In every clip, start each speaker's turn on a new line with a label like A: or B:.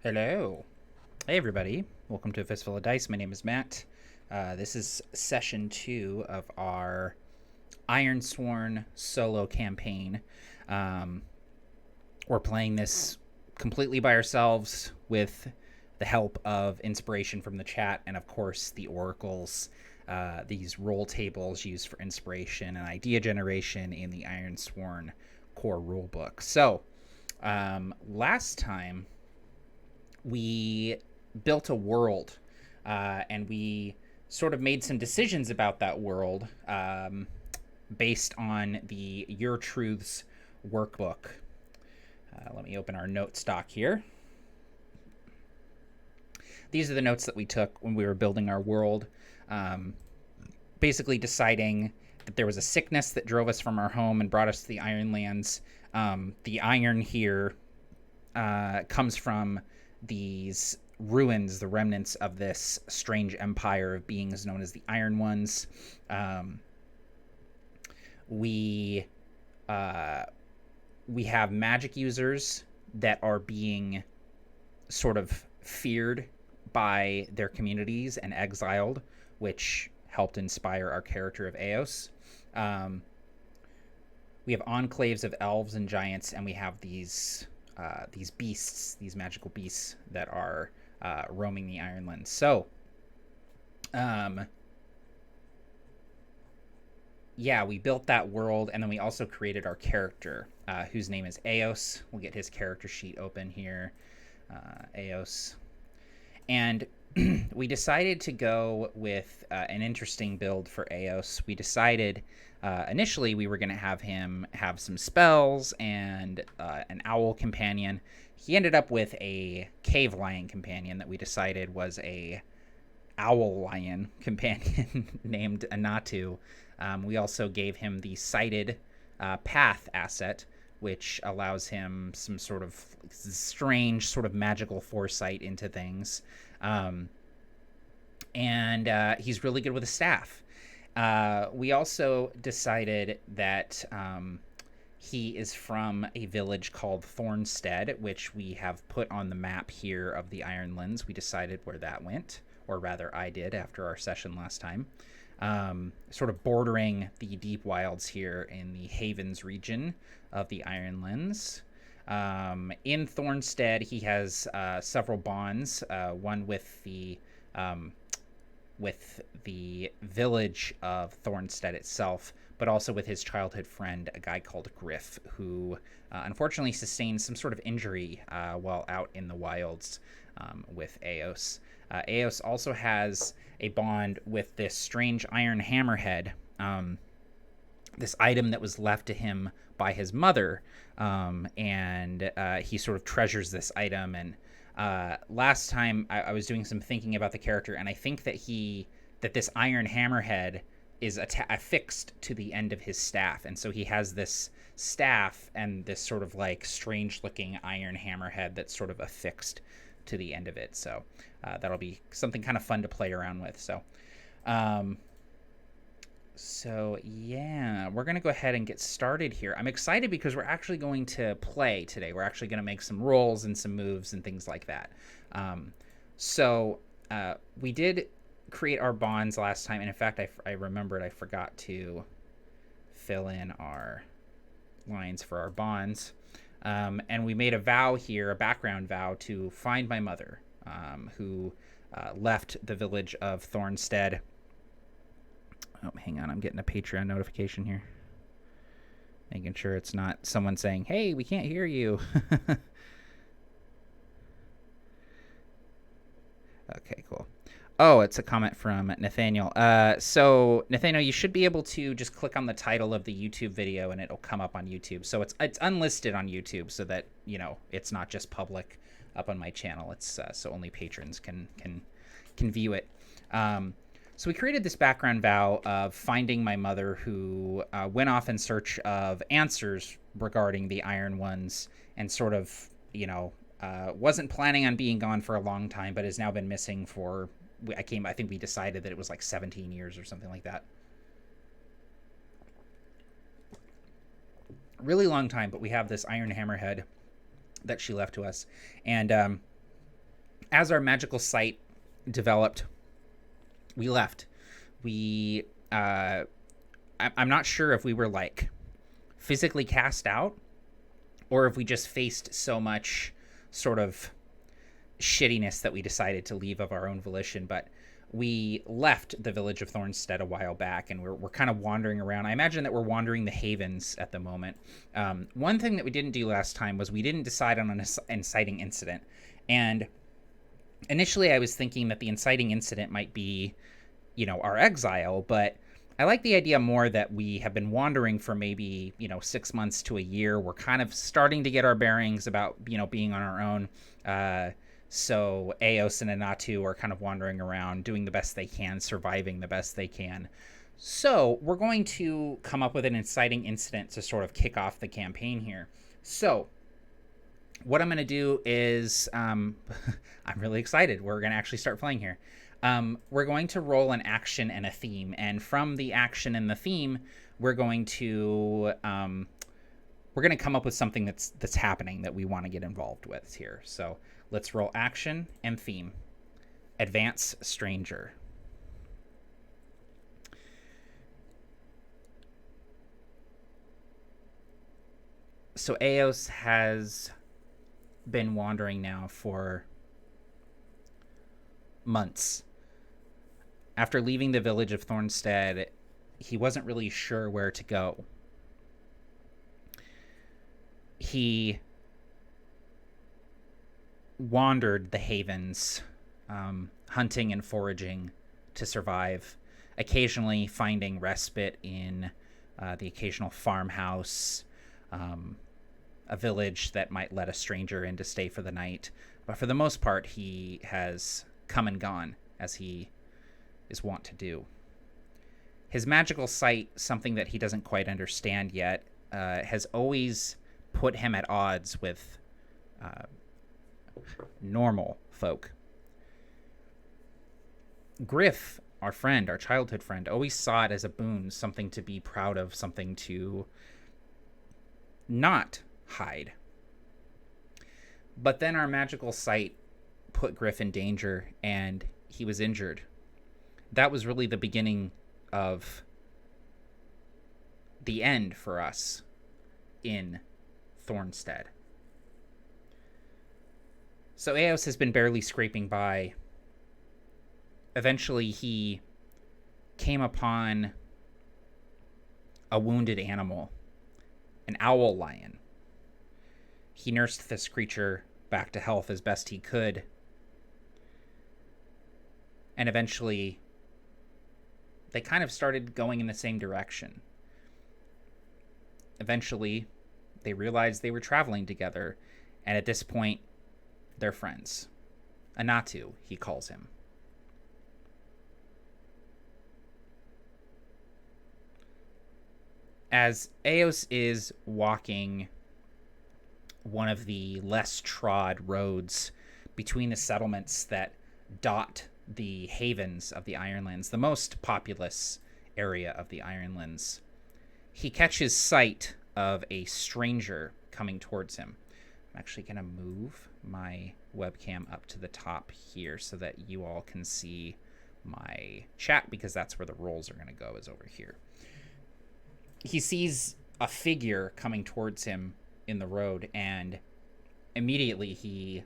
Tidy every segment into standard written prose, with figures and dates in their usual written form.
A: Hello. Hey, everybody. Welcome to a Fistful of Dice. My name is Matt. This is session 2 of our Ironsworn solo campaign. Um, we're playing this completely by ourselves with the help of inspiration from the chat and, of course, the oracles. These roll tables used for inspiration and idea generation in the Ironsworn core rulebook. So, last time we built a world, and we sort of made some decisions about that world based on the Your Truths workbook. Let me open our note stock here. These are the notes that we took when we were building our world, basically deciding that there was a sickness that drove us from our home and brought us to the Ironlands. The iron here comes from these ruins, the remnants of this strange empire of beings known as the Iron Ones. We have magic users that are being sort of feared by their communities and exiled, which helped inspire our character of Eos. We have enclaves of elves and giants, and we have these beasts, these magical beasts that are roaming the Ironlands. So, we built that world, and then we also created our character, whose name is Eos. We'll get his character sheet open here. Eos. And we decided to go with an interesting build for Eos. We decided initially we were going to have him have some spells and an owl companion. He ended up with a cave lion companion that we decided was a owl lion companion named Anatu. We also gave him the sighted path asset, which allows him some sort of strange sort of magical foresight into things. And he's really good with a staff. We also decided that he is from a village called Thornstead, which we have put on the map here of the Ironlands. We decided where that went, or rather I did after our session last time. Sort of bordering the deep wilds here in the Havens region of the Ironlands. In Thornstead, he has several bonds, one with the village of Thornstead itself, but also with his childhood friend, a guy called Griff, who unfortunately sustained some sort of injury while out in the wilds with Eos. Eos also has a bond with this strange iron hammerhead, this item that was left to him by his mother, and he sort of treasures this item. And last time I was doing some thinking about the character, and I think that this iron hammerhead is affixed to the end of his staff, and so he has this staff and this sort of like strange looking iron hammerhead that's sort of affixed to the end of it. So that'll be something kind of fun to play around with. So yeah, we're going to go ahead and get started here. I'm excited because we're actually going to play today. We're actually going to make some rolls and some moves and things like that. We did create our bonds last time. And in fact, I remembered I forgot to fill in our lines for our bonds. And we made a vow here, a background vow, to find my mother, who left the village of Thornstead. Oh, hang on. I'm getting a Patreon notification here. Making sure it's not someone saying, hey, we can't hear you. Okay, cool. Oh, it's a comment from Nathaniel. So, Nathaniel, you should be able to just click on the title of the YouTube video and it'll come up on YouTube. So it's unlisted on YouTube so that, it's not just public up on my channel. It's so only patrons can view it. So we created this background vow of finding my mother, who went off in search of answers regarding the Iron Ones and sort of, wasn't planning on being gone for a long time, but has now been missing for, I think we decided that it was like 17 years or something like that. Really long time, but we have this iron hammerhead that she left to us. And As our magical sight developed, we left. We, I'm not sure if we were like physically cast out or if we just faced so much sort of shittiness that we decided to leave of our own volition. But we left the village of Thornstead a while back, and we're kind of wandering around. I imagine that we're wandering the havens at the moment. One thing that we didn't do last time was we didn't decide on an inciting incident. And initially I was thinking that the inciting incident might be, our exile, but I like the idea more that we have been wandering for maybe, 6 months to a year. We're kind of starting to get our bearings about, being on our own. So Eos and Anatu are kind of wandering around, doing the best they can, surviving the best they can. So we're going to come up with an inciting incident to sort of kick off the campaign here. So what I'm going to do is, I'm really excited. We're going to actually start playing here. We're going to roll an action and a theme. And from the action and the theme, we're going to come up with something that's happening that we want to get involved with here. So let's roll action and theme. Advance stranger. So Eos has been wandering now for months. After leaving the village of Thornstead, he wasn't really sure where to go. He wandered the havens, hunting and foraging to survive, occasionally finding respite in the occasional farmhouse, a village that might let a stranger in to stay for the night. But for the most part, he has come and gone, as he is wont to do. His magical sight, something that he doesn't quite understand yet, has always put him at odds with normal folk. Griff, our friend, our childhood friend, always saw it as a boon, something to be proud of, something to not hide. But then our magical sight put Griff in danger, and he was injured. That was really the beginning of the end for us in Thornstead. So Eos has been barely scraping by. Eventually he came upon a wounded animal, an owl lion. He nursed this creature back to health as best he could. And eventually they kind of started going in the same direction. Eventually they realized they were traveling together, and at this point they're friends. Anatu, he calls him. As Eos is walking one of the less trod roads between the settlements that dot the havens of the Ironlands, the most populous area of the Ironlands, he catches sight of a stranger coming towards him. I'm actually going to move my webcam up to the top here so that you all can see my chat, because that's where the rolls are going to go, is over here. He sees a figure coming towards him in the road, and immediately he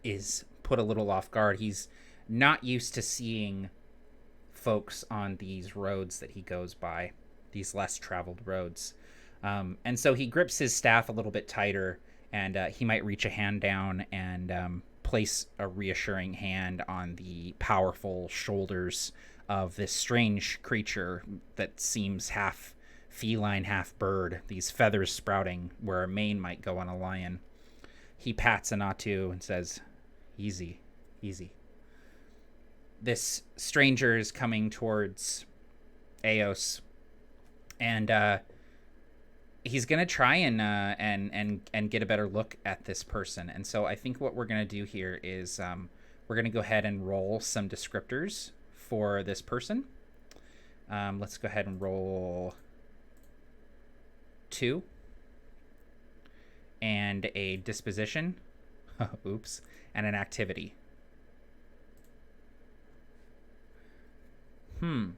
A: is put a little off guard. He's not used to seeing folks on these roads that he goes by, these less traveled roads. And so he grips his staff a little bit tighter, and he might reach a hand down and place a reassuring hand on the powerful shoulders of this strange creature that seems half feline, half bird, these feathers sprouting where a mane might go on a lion. He pats Anatu and says, "Easy, easy." This stranger is coming towards Eos, and he's gonna try and get a better look at this person. And so I think what we're gonna do here is we're gonna go ahead and roll some descriptors for this person. Let's go ahead and roll 2 and a disposition. Oops. And an activity. An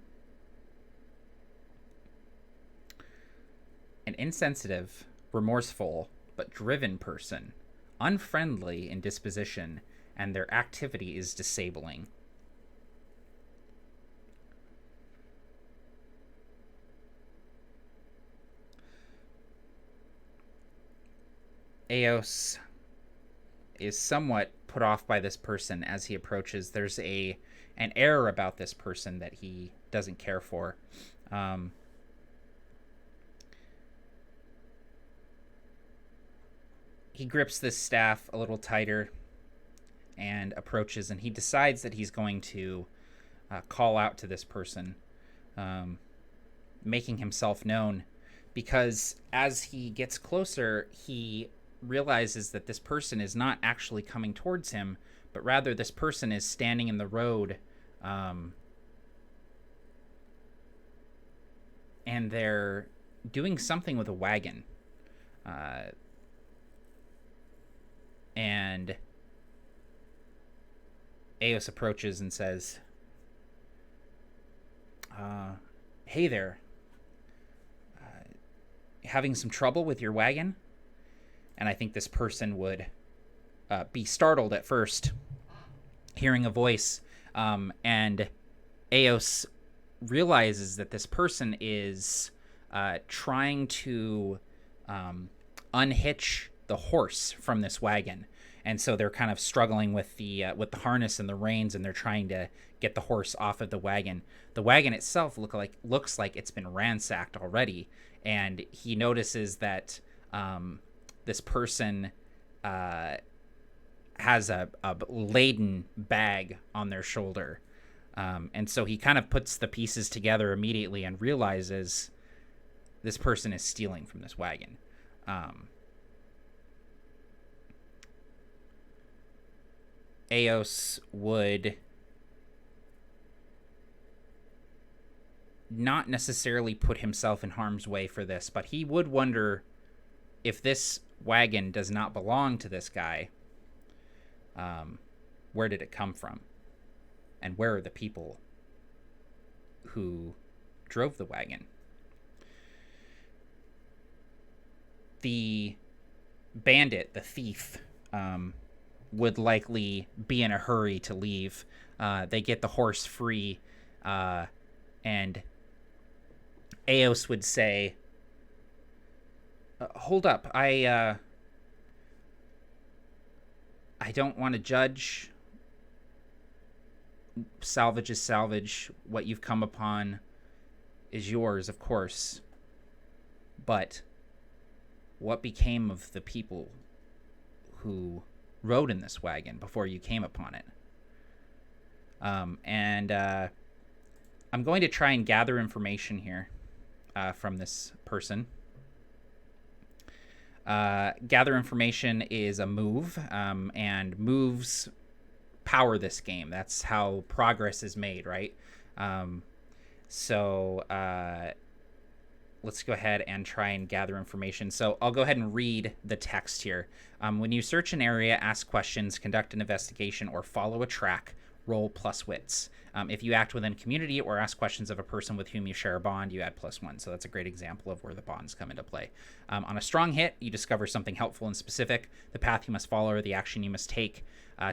A: insensitive, remorseful, but driven person, unfriendly in disposition, and their activity is disabling. Eos is somewhat put off by this person as he approaches. There's an air about this person that he doesn't care for. He grips this staff a little tighter and approaches, and he decides that he's going to call out to this person, making himself known, because as he gets closer, he realizes that this person is not actually coming towards him, but rather this person is standing in the road, and they're doing something with a wagon. And Eos approaches and says, hey there, having some trouble with your wagon? And I think this person would be startled at first, hearing a voice, and Eos realizes that this person is trying to unhitch the horse from this wagon, and so they're kind of struggling with the harness and the reins, and they're trying to get the horse off of the wagon. The wagon itself looks like it's been ransacked already, and he notices that this person has a laden bag on their shoulder, and so he kind of puts the pieces together immediately and realizes this person is stealing from this wagon. Eos would not necessarily put himself in harm's way for this, but he would wonder if this wagon does not belong to this guy, where did it come from? And where are the people who drove the wagon? The bandit, the thief, would likely be in a hurry to leave. They get the horse free, and Eos would say, hold up, I don't want to judge. Salvage is salvage. What you've come upon is yours, of course. But what became of the people who rode in this wagon before you came upon it? And I'm going to try and gather information here from this person. Gather information is a move, and moves power this game. That's how progress is made, right? So let's go ahead and try and gather information. So I'll go ahead and read the text here. When you search an area, ask questions, conduct an investigation, or follow a track, roll plus wits. If you act within community or ask questions of a person with whom you share a bond, you add +1. So that's a great example of where the bonds come into play. On a strong hit, you discover something helpful and specific. The path you must follow or the action you must take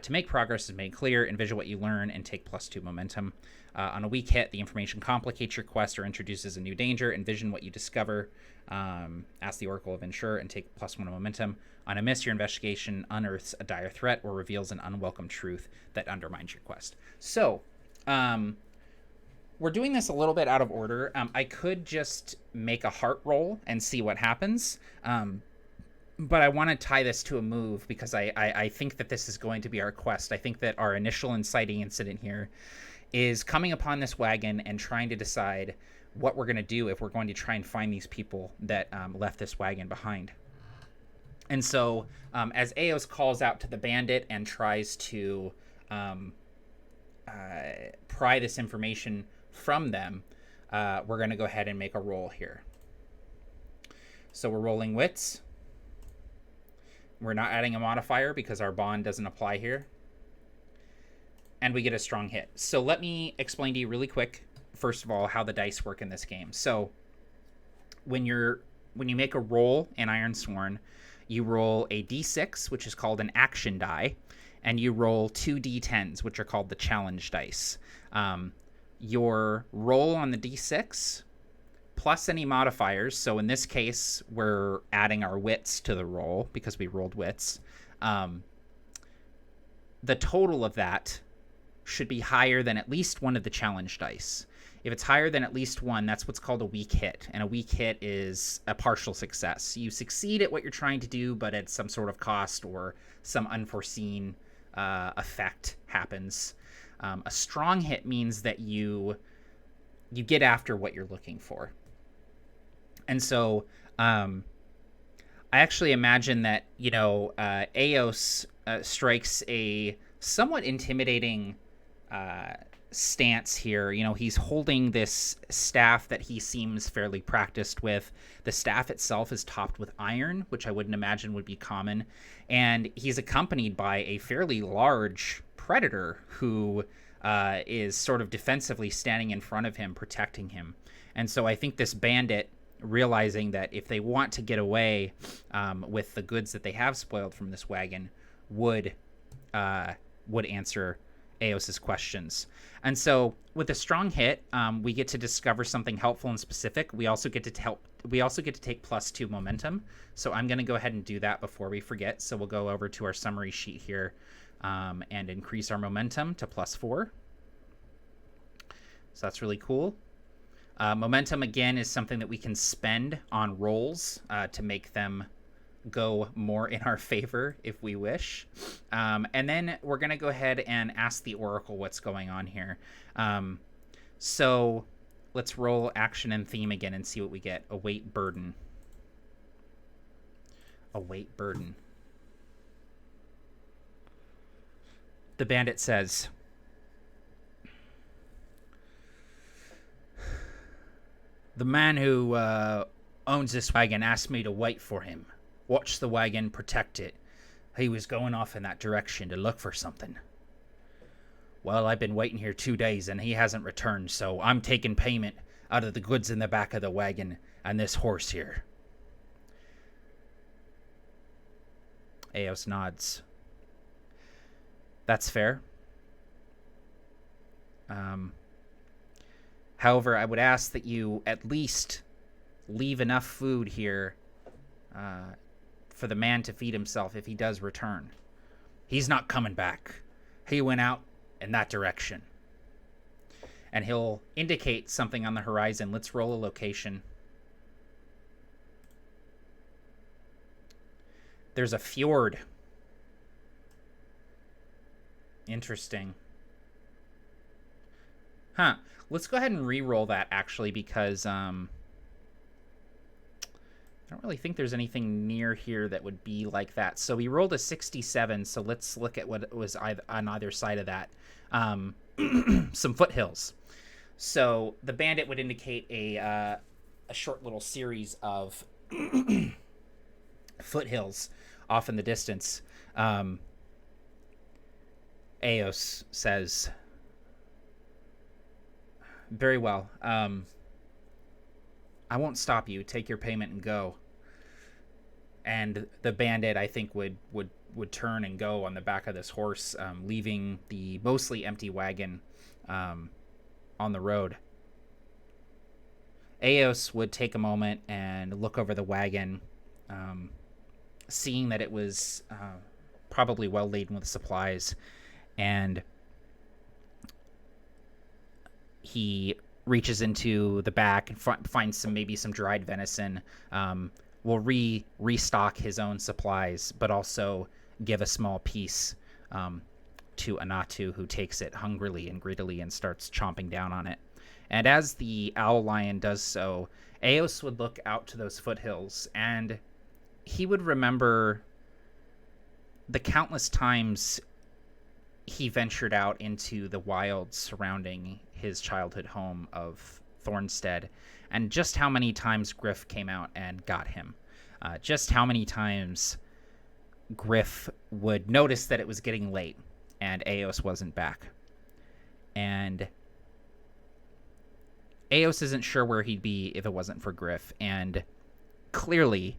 A: to make progress is made clear. Envision what you learn and take +2 momentum. On a weak hit, the information complicates your quest or introduces a new danger. Envision what you discover. Ask the Oracle of Ensure and take +1 momentum. On a miss, your investigation unearths a dire threat or reveals an unwelcome truth that undermines your quest. So, we're doing this a little bit out of order. I could just make a heart roll and see what happens. But I want to tie this to a move because I think that this is going to be our quest. I think that our initial inciting incident here is coming upon this wagon and trying to decide what we're going to do if we're going to try and find these people that left this wagon behind. And so as Eos calls out to the bandit and tries to pry this information from them, we're going to go ahead and make a roll here. So we're rolling wits. We're not adding a modifier because our bond doesn't apply here. And we get a strong hit. So let me explain to you really quick, first of all, how the dice work in this game. So when you make a roll in Ironsworn, you roll a d6, which is called an action die, and you roll 2 d10s, which are called the challenge dice. Your roll on the d6 plus any modifiers, so in this case, we're adding our wits to the roll because we rolled wits. The total of that should be higher than at least one of the challenge dice. If it's higher than at least one, that's what's called a weak hit. And a weak hit is a partial success. You succeed at what you're trying to do, but at some sort of cost or some unforeseen effect happens. A strong hit means that you get after what you're looking for. And so I actually imagine that, Eos strikes a somewhat intimidating stance here. He's holding this staff that he seems fairly practiced with. The staff itself is topped with iron, which I wouldn't imagine would be common. And he's accompanied by a fairly large predator who is sort of defensively standing in front of him, protecting him. And so I think this bandit, realizing that if they want to get away with the goods that they have spoiled from this wagon, would answer Eos's questions. And so with a strong hit, we get to discover something helpful and specific. We also get to take +2 momentum. So I'm going to go ahead and do that before we forget. So we'll go over to our summary sheet here and increase our momentum to +4. So that's really cool. Momentum, again, is something that we can spend on rolls to make them go more in our favor if we wish. And then we're going to go ahead and ask the Oracle what's going on here. So let's roll action and theme again and see what we get. Await burden. Await burden. The bandit says, "The man who owns this wagon asked me to wait for him. Watch the wagon, protect it. He was going off in that direction to look for something. Well, I've been waiting here 2 days and he hasn't returned, so I'm taking payment out of the goods in the back of the wagon and this horse here." Eos nods. That's fair. However, I would ask that you at least leave enough food here for the man to feed himself if he does return. He's not coming back. He went out in that direction. And he'll indicate something on the horizon. Let's roll a location. There's a fjord. Interesting. Huh. Let's go ahead and re-roll that, actually, because I don't really think there's anything near here that would be like that. So we rolled a 67, so let's look at what was on either side of that. Some foothills. So the bandit would indicate a short little series of foothills off in the distance. Eos says, "Very well. I won't stop you. Take your payment and go." And the bandit, I think, would turn and go on the back of this horse, leaving the mostly empty wagon on the road. Eos would take a moment and look over the wagon, seeing that it was probably well laden with supplies, and he reaches into the back and finds maybe some dried venison. Will restock his own supplies, but also give a small piece to Anatu, who takes it hungrily and greedily and starts chomping down on it. And as the owl lion does so, Eos would look out to those foothills, and he would remember the countless times he ventured out into the wilds surrounding his childhood home of Thornstead, and just how many times Griff came out and got him. Just how many times Griff would notice that it was getting late and Eos wasn't back. And Eos isn't sure where he'd be if it wasn't for Griff. And clearly,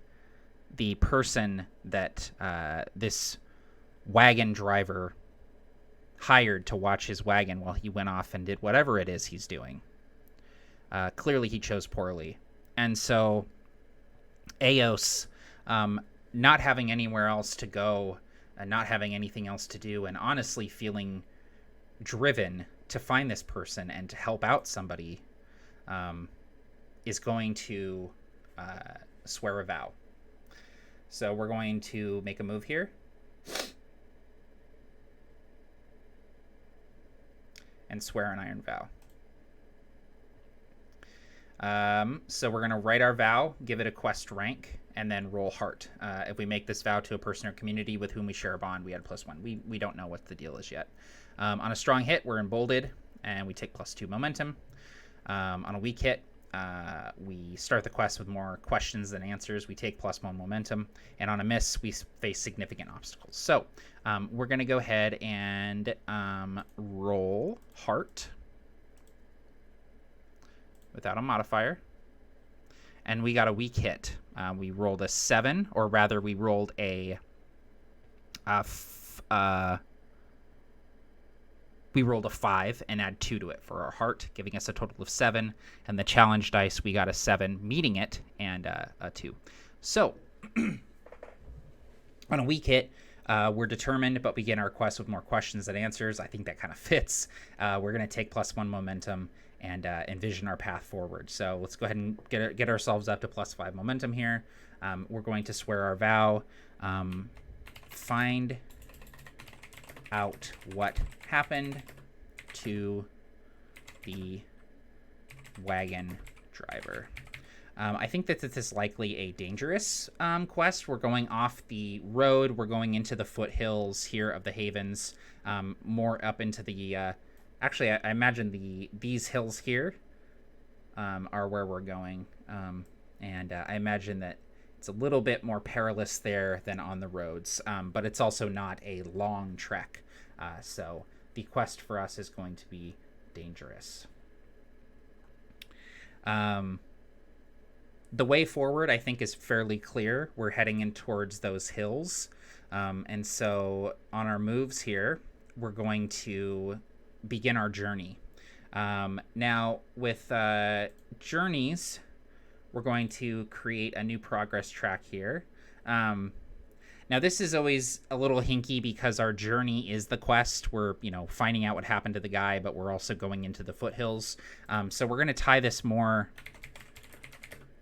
A: the person that this wagon driver hired to watch his wagon while he went off and did whatever it is he's doing, clearly he chose poorly. And so Eos, not having anywhere else to go and not having anything else to do, and honestly feeling driven to find this person and to help out somebody, is going to swear a vow. So we're going to make a move here. And swear an iron vow. So we're going to write our vow, give it a quest rank, and then roll heart. If we make this vow to a person or community with whom we share a bond, we add +1. We don't know what the deal is yet. On a strong hit, we're emboldened, and we take +2 momentum. On a weak hit, we start the quest with more questions than answers. We take +1 momentum. And on a miss, we face significant obstacles. So we're going to go ahead and roll heart without a modifier. And we got a weak hit. We rolled a 7, or rather we rolled a we rolled a 5 and add 2 to it for our heart, giving us a total of 7. And the challenge dice, we got a 7, meeting it, and a 2. So, on a weak hit, we're determined, but begin our quest with more questions than answers. I think that kind of fits. We're going to take +1 momentum and envision our path forward. So let's go ahead and get ourselves up to +5 momentum here. We're going to swear our vow. Find out what happened to the wagon driver. I think that this is likely a dangerous quest. We're going off the road. We're going into the foothills here of the Havens, more up into the... actually, I imagine these hills here are where we're going. And I imagine that it's a little bit more perilous there than on the roads. But it's also not a long trek. So the quest for us is going to be dangerous. The way forward, I think, is fairly clear. We're heading in towards those hills. And so on our moves here, we're going to begin our journey. Now, with journeys, we're going to create a new progress track here. Now, this is always a little hinky because our journey is the quest. We're, finding out what happened to the guy, but we're also going into the foothills. So we're going to tie this more,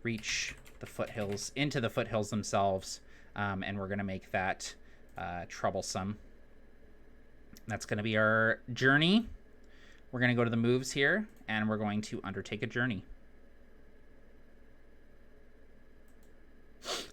A: reach the foothills, into the foothills themselves, and we're going to make that troublesome. That's going to be our journey. We're going to go to the moves here, and we're going to undertake a journey.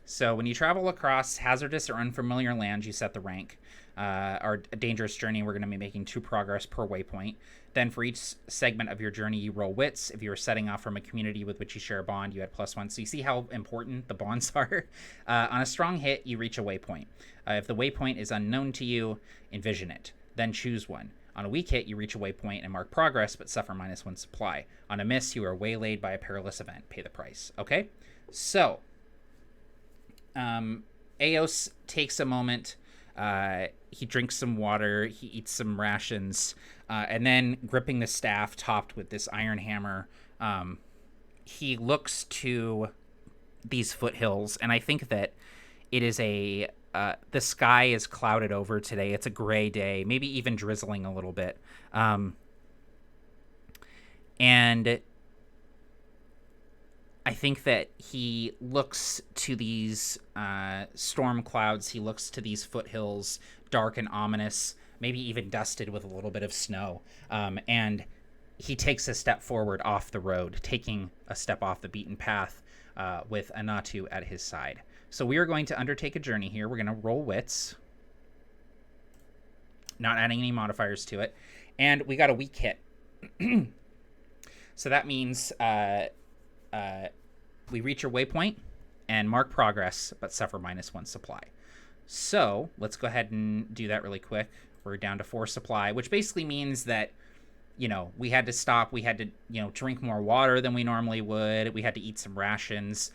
A: So when you travel across hazardous or unfamiliar lands, you set the rank. Our dangerous journey, we're going to be making 2 progress per waypoint. Then for each segment of your journey, you roll wits. If you are setting off from a community with which you share a bond, you add +1. So you see how important the bonds are? On a strong hit, you reach a waypoint. If the waypoint is unknown to you, envision it. Then choose one. On a weak hit, you reach a waypoint and mark progress, but suffer -1 supply. On a miss, you are waylaid by a perilous event. Pay the price. Okay? So... Eos takes a moment, he drinks some water, he eats some rations, and then gripping the staff topped with this iron hammer, he looks to these foothills, and I think that it is the sky is clouded over today. It's a gray day, maybe even drizzling a little bit. And I think that he looks to these storm clouds. He looks to these foothills, dark and ominous, maybe even dusted with a little bit of snow. And he takes a step forward off the road, taking a step off the beaten path with Anatu at his side. So we are going to undertake a journey here. We're going to roll wits, not adding any modifiers to it. And we got a weak hit. So that means... we reach your waypoint and mark progress, but suffer -1 supply. So let's go ahead and do that really quick. We're down to 4 supply, which basically means that, we had to stop. We had to, drink more water than we normally would. We had to eat some rations.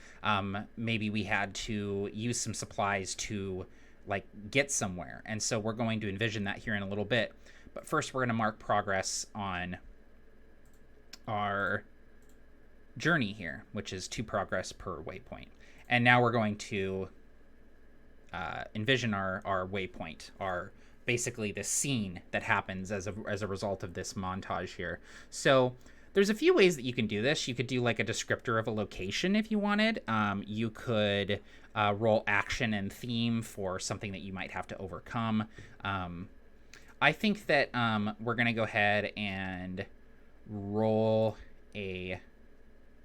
A: Maybe we had to use some supplies to, like, get somewhere. And so we're going to envision that here in a little bit. But first, we're going to mark progress on our journey here, which is 2 progress per waypoint. And now we're going to envision our waypoint, our basically the scene that happens as a result of this montage here. So there's a few ways that you can do this. You could do like a descriptor of a location if you wanted. You could roll action and theme for something that you might have to overcome. I think that we're going to go ahead and roll a...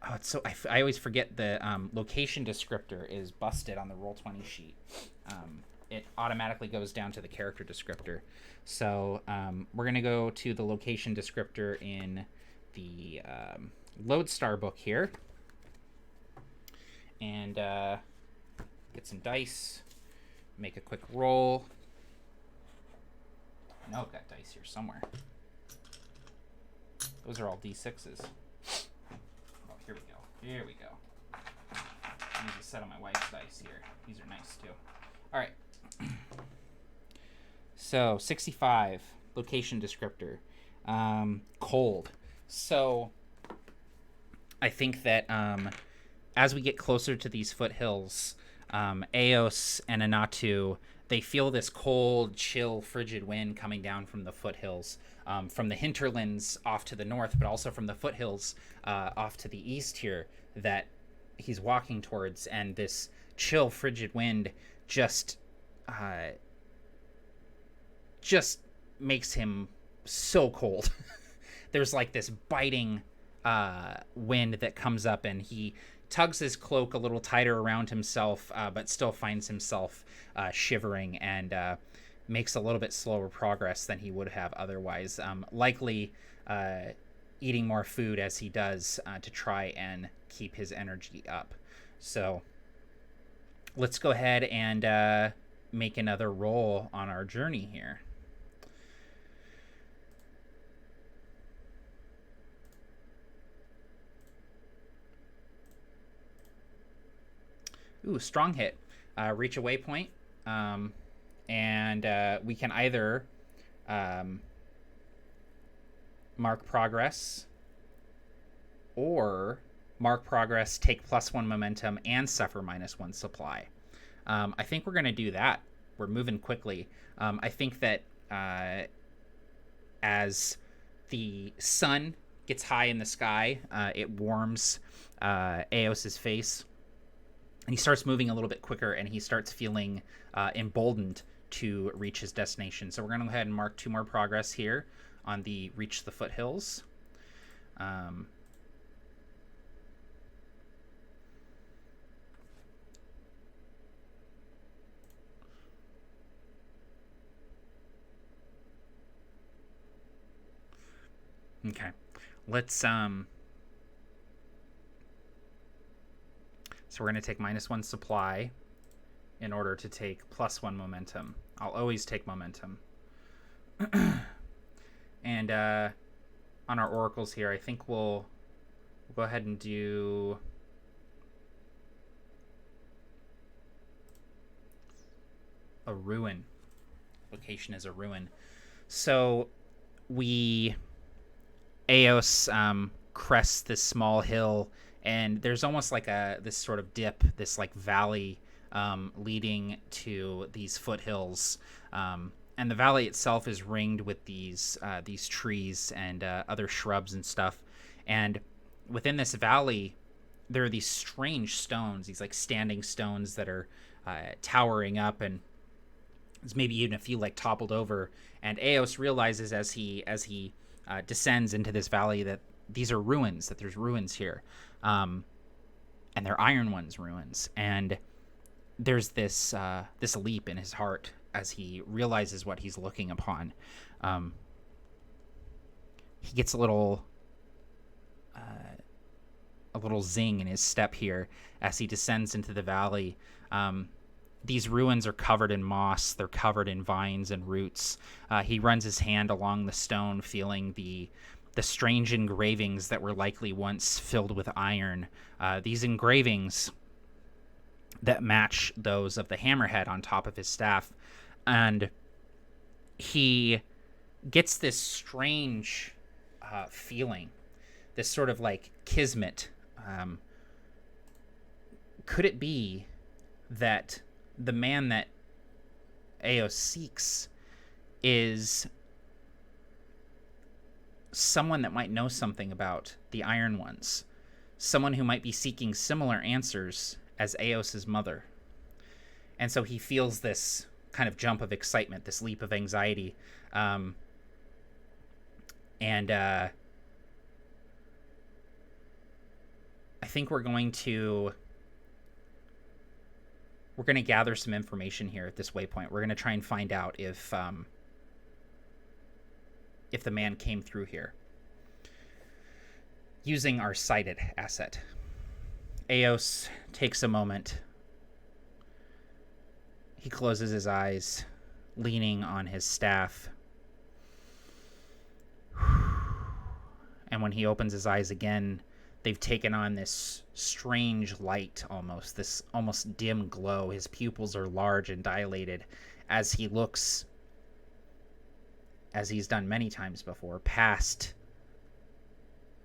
A: Oh, it's so I always forget the location descriptor is busted on the Roll20 sheet. It automatically goes down to the character descriptor. So we're going to go to the location descriptor in the Lodestar book here. And get some dice. Make a quick roll. I know I've got dice here somewhere. Those are all D6s. Oh, here we go. Here we go. I need to set on my wife's dice here. These are nice too. All right. So 65 location descriptor, cold. So I think that as we get closer to these foothills, Eos and Anatu, they feel this cold, chill, frigid wind coming down from the foothills, from the hinterlands off to the north, but also from the foothills off to the east here that he's walking towards. And this chill, frigid wind just makes him so cold. There's like this biting wind that comes up, and he tugs his cloak a little tighter around himself, but still finds himself shivering and makes a little bit slower progress than he would have otherwise. Likely eating more food as he does to try and keep his energy up. So let's go ahead and make another roll on our journey here. Ooh, strong hit. Reach a waypoint. And we can either mark progress or mark progress, take +1 momentum, and suffer -1 supply. I think we're going to do that. We're moving quickly. I think that as the sun gets high in the sky, it warms Eos's face. And he starts moving a little bit quicker, and he starts feeling emboldened to reach his destination. So we're going to go ahead and mark 2 more progress here on the reach the foothills. Okay, let's so we're going to take -1 supply in order to take +1 momentum. I'll always take momentum. And on our oracles here, I think we'll go ahead and do a ruin. Location is a ruin. So Eos crests this small hill, and there's almost like this sort of dip, this like valley leading to these foothills. And the valley itself is ringed with these trees and other shrubs and stuff. And within this valley, there are these strange stones, these like standing stones that are towering up, and there's maybe even a few like toppled over. And Eos realizes as he descends into this valley that these are ruins, that there's ruins here. And they're Ironsworn's ruins. And there's this leap in his heart as he realizes what he's looking upon. He gets a little zing in his step here as he descends into the valley. these ruins are covered in moss. They're covered in vines and roots. He runs his hand along the stone, feeling the strange engravings that were likely once filled with iron. These engravings that match those of the hammerhead on top of his staff. And he gets this strange feeling, this sort of like kismet. Could it be that the man that Eos seeks is someone that might know something about the Iron Ones, someone who might be seeking similar answers as Eos's mother? And so he feels this kind of jump of excitement, this leap of anxiety. I think we're going to gather some information here at this waypoint. We're going to try and find out if the man came through here using our sighted asset. Eos takes a moment. He closes his eyes, leaning on his staff. And when he opens his eyes again, they've taken on this strange light, this almost dim glow. His pupils are large and dilated as he looks, as he's done many times before, past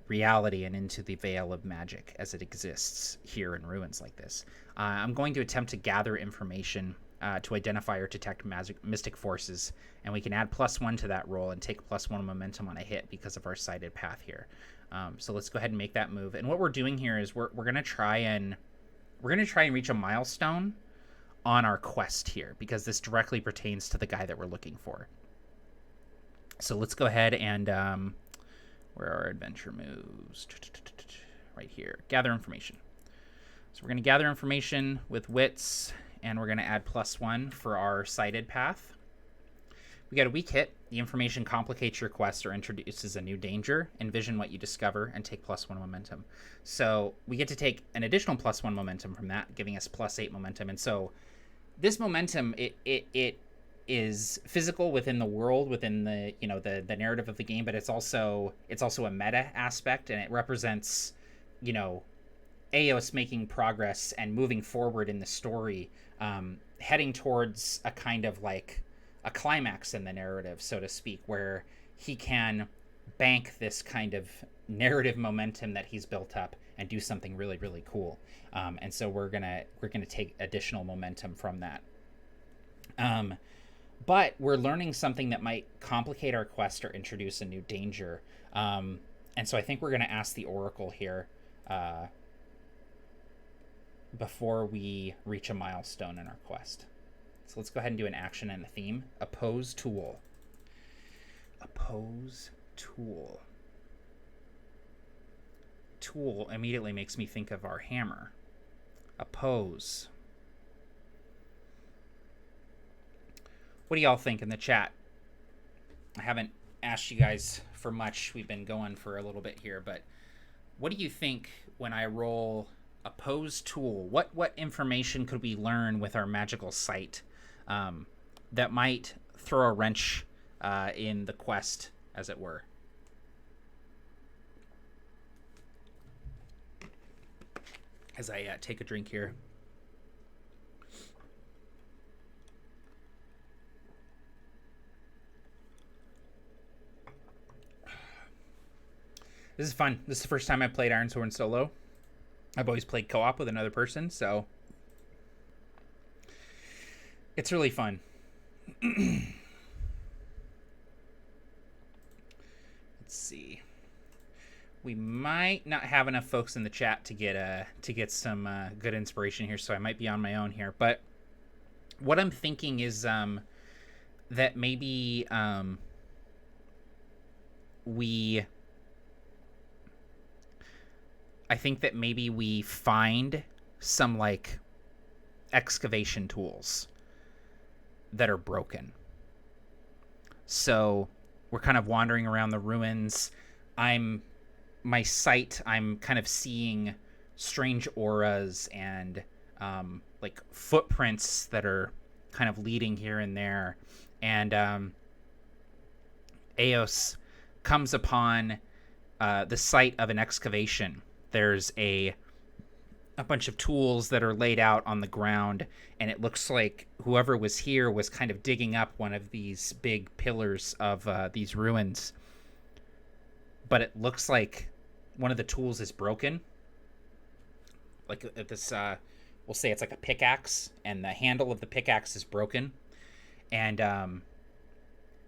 A: reality and into the veil of magic as it exists here in ruins like this. I'm going to attempt to gather information to identify or detect mystic forces, and we can add +1 to that roll and take +1 momentum on a hit because of our sighted path here. So let's go ahead and make that move. And what we're doing here is we're going to try and reach a milestone on our quest here, because this directly pertains to the guy that we're looking for. So let's go ahead and where are our adventure moves? Right here. Gather information. So we're going to gather information with wits, and we're going to add +1 for our sighted path. We got a weak hit. The information complicates your quest or introduces a new danger. Envision what you discover and take +1 momentum. So we get to take an additional +1 momentum from that, giving us +8 momentum. And so this momentum, it is physical within the world, within the the narrative of the game, but it's also a meta aspect, and it represents Eos making progress and moving forward in the story, heading towards a kind of like a climax in the narrative, so to speak, where he can bank this kind of narrative momentum that he's built up and do something really, really cool. And so we're gonna take additional momentum from that. But we're learning something that might complicate our quest or introduce a new danger. And so I think we're going to ask the Oracle here before we reach a milestone in our quest. So let's go ahead and do an action and a theme. Oppose tool. Oppose tool. Tool immediately makes me think of our hammer. Oppose. What do y'all think in the chat? I haven't asked you guys for much. We've been going for a little bit here, but what do you think when I roll oppose tool? What information could we learn with our magical sight that might throw a wrench in the quest, as it were? As I take a drink here. This is fun. This is the first time I've played Ironsworn solo. I've always played co-op with another person, so it's really fun. Let's see. We might not have enough folks in the chat to get some good inspiration here, so I might be on my own here. But what I'm thinking is that maybe I think that maybe we find some like excavation tools that are broken. So we're kind of wandering around the ruins. I'm kind of seeing strange auras and like footprints that are kind of leading here and there, and Eos comes upon the site of an excavation. There's a bunch of tools that are laid out on the ground, and it looks like whoever was here was kind of digging up one of these big pillars of these ruins. But it looks like one of the tools is broken. Like this, we'll say it's like a pickaxe, and the handle of the pickaxe is broken, and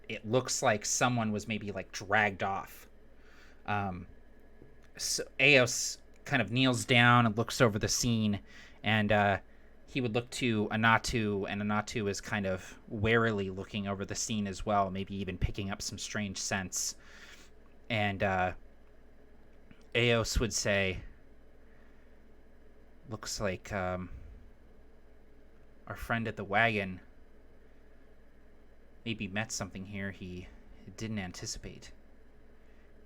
A: it looks like someone was maybe like dragged off. So Eos kind of kneels down and looks over the scene, and he would look to Anatu, and Anatu is kind of warily looking over the scene as well, maybe even picking up some strange scents. And Eos would say, looks like our friend at the wagon maybe met something here he didn't anticipate.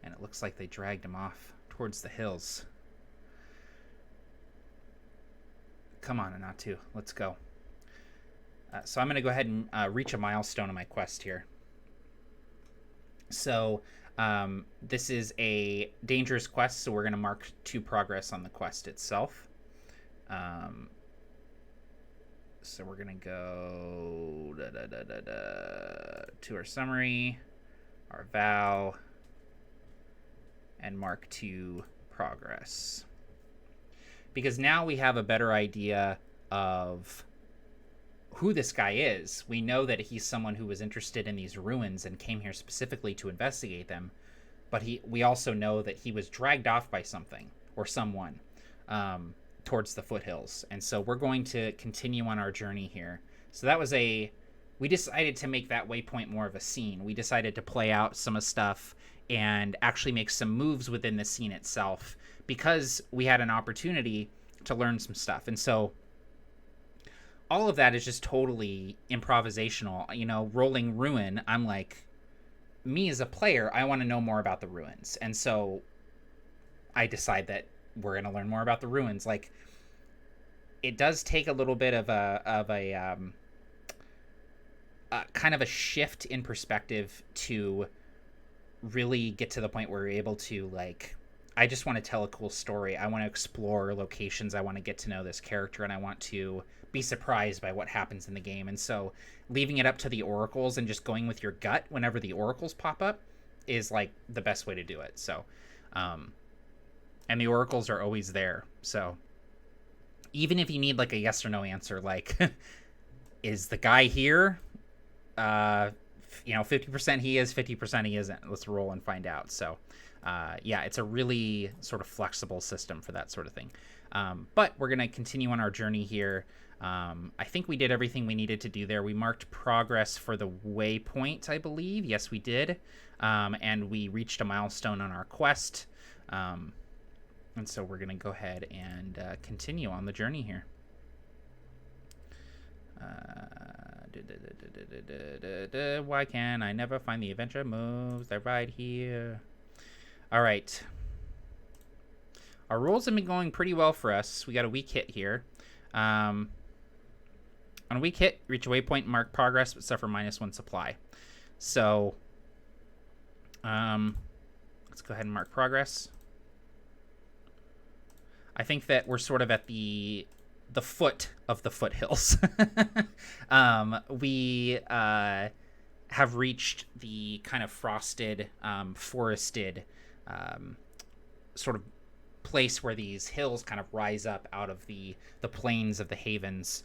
A: And it looks like they dragged him off towards the hills. Come on, Anatu, let's go. So I'm going to go ahead and reach a milestone on my quest here. So this is a dangerous quest, so we're going to mark 2 progress on the quest itself. So we're going to go to our summary, our vow, and mark 2 progress. Because now we have a better idea of who this guy is. We know that he's someone who was interested in these ruins and came here specifically to investigate them. But we also know that he was dragged off by something or someone towards the foothills. And so we're going to continue on our journey here. So that was we decided to make that waypoint more of a scene. We decided to play out some of stuff and actually make some moves within the scene itself, because we had an opportunity to learn some stuff. And so all of that is just totally improvisational. You know, rolling ruin, I'm like, me as a player, I want to know more about the ruins. And so I decide that we're going to learn more about the ruins. Like, it does take a little bit of a kind of a shift in perspective to really get to the point where we're able to, like, I just want to tell a cool story. I want to explore locations. I want to get to know this character, and I want to be surprised by what happens in the game. And so leaving it up to the oracles and just going with your gut whenever the oracles pop up is like the best way to do it. So, and the oracles are always there. So even if you need like a yes or no answer, like, is the guy here? 50% he is, 50% he isn't. Let's roll and find out. So, yeah, it's a really sort of flexible system for that sort of thing. But we're going to continue on our journey here. I think we did everything we needed to do there. We marked progress for the waypoint, I believe. Yes, we did. And we reached a milestone on our quest. And so we're going to go ahead and continue on the journey here. Why can I never find the adventure moves? They're right here. All right. Our rolls have been going pretty well for us. We got a weak hit here. On a weak hit, reach a waypoint, mark progress, but suffer -1 supply. So, let's go ahead and mark progress. I think that we're sort of at the foot of the foothills. We have reached the kind of frosted, forested sort of place where these hills kind of rise up out of the plains of the havens.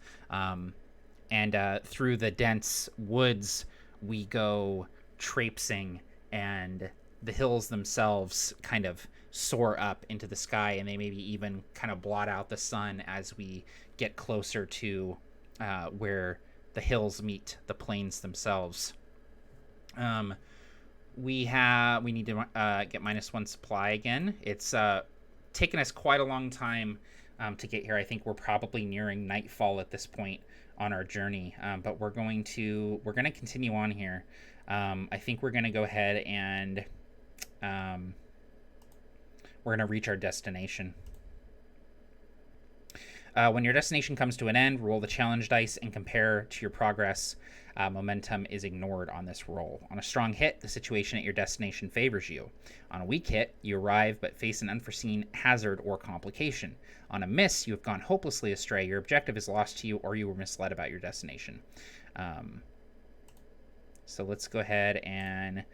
A: And through the dense woods, we go traipsing, and the hills themselves kind of soar up into the sky, and they maybe even kind of blot out the sun as we get closer to where the hills meet the plains themselves. We need to get -1 supply again. It's taken us quite a long time to get here. I think we're probably nearing nightfall at this point on our journey, but we're going to continue on here. I think we're going to go ahead and we're going to reach our destination. When your destination comes to an end, roll the challenge dice and compare to your progress. Momentum is ignored on this roll. On a strong hit, the situation at your destination favors you. On a weak hit, you arrive but face an unforeseen hazard or complication. On a miss, you have gone hopelessly astray. Your objective is lost to you, or you were misled about your destination. So let's go ahead and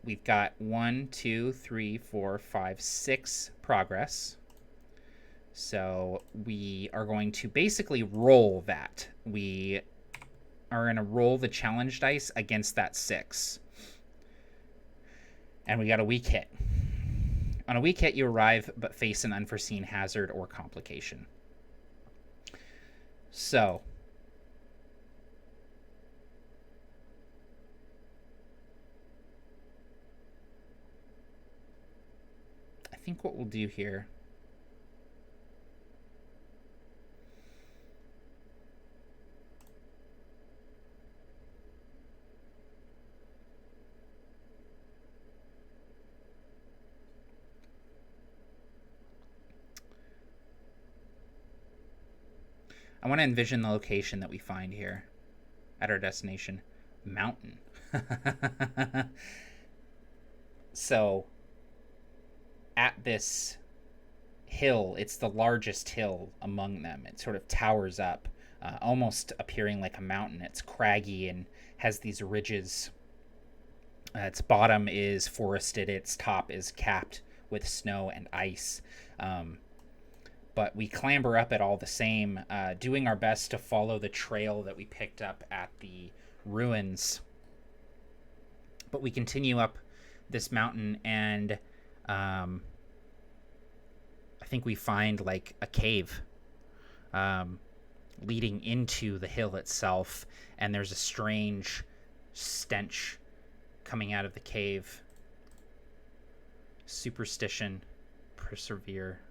A: we've got 1, 2, 3, 4, 5, 6 progress. So we are going to basically roll that. We are going to roll the challenge dice against that 6. And we got a weak hit. On a weak hit, you arrive but face an unforeseen hazard or complication. So I think what we'll do here, I want to envision the location that we find here at our destination. Mountain. So at this hill, it's the largest hill among them. It sort of towers up, almost appearing like a mountain. It's craggy and has these ridges. Its bottom is forested. Its top is capped with snow and ice. But we clamber up it all the same, doing our best to follow the trail that we picked up at the ruins. But we continue up this mountain, and I think we find like a cave leading into the hill itself, and there's a strange stench coming out of the cave. Superstition, persevere,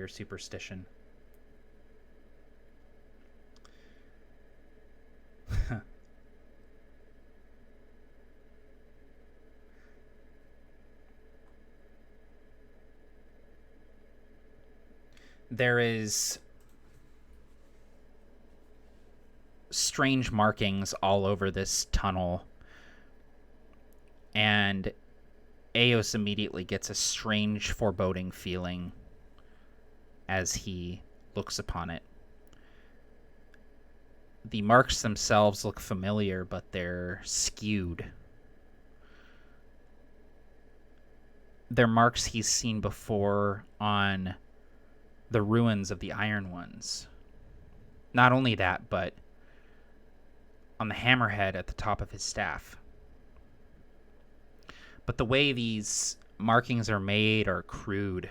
A: superstition. There is strange markings all over this tunnel, and Eos immediately gets a strange foreboding feeling as he looks upon it. The marks themselves look familiar, but they're skewed. They're marks he's seen before on the ruins of the Iron Ones. Not only that, but on the hammerhead at the top of his staff. But the way these markings are made are crude.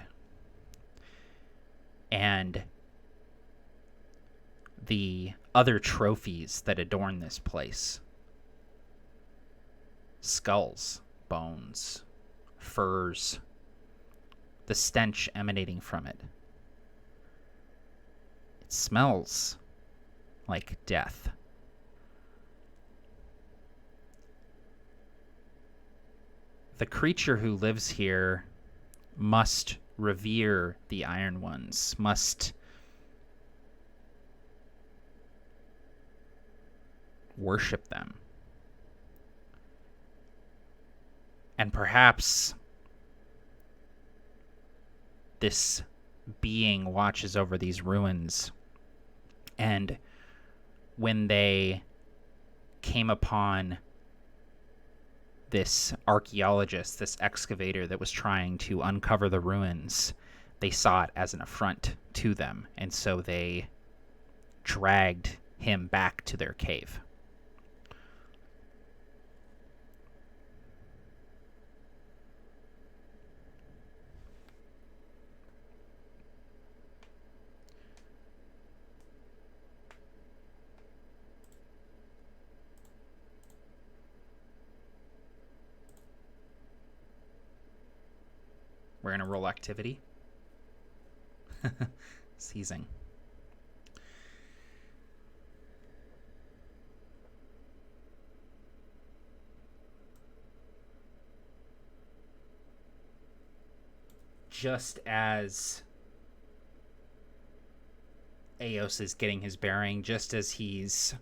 A: And the other trophies that adorn this place, skulls, bones, furs, the stench emanating from it. It smells like death. The creature who lives here must revere the Iron Ones, must worship them. And perhaps this being watches over these ruins, and when they came upon this archaeologist, this excavator that was trying to uncover the ruins, they saw it as an affront to them, and so they dragged him back to their cave. We're going to roll activity. Seizing. Just as Eos is getting his bearing, just as he's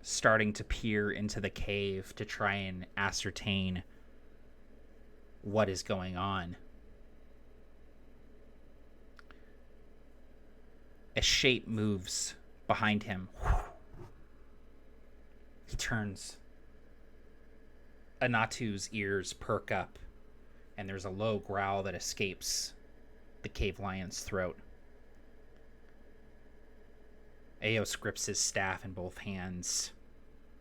A: starting to peer into the cave to try and ascertain what is going on, a shape moves behind him. He turns. Anatu's ears perk up, and there's a low growl that escapes the cave lion's throat. Eos grips his staff in both hands.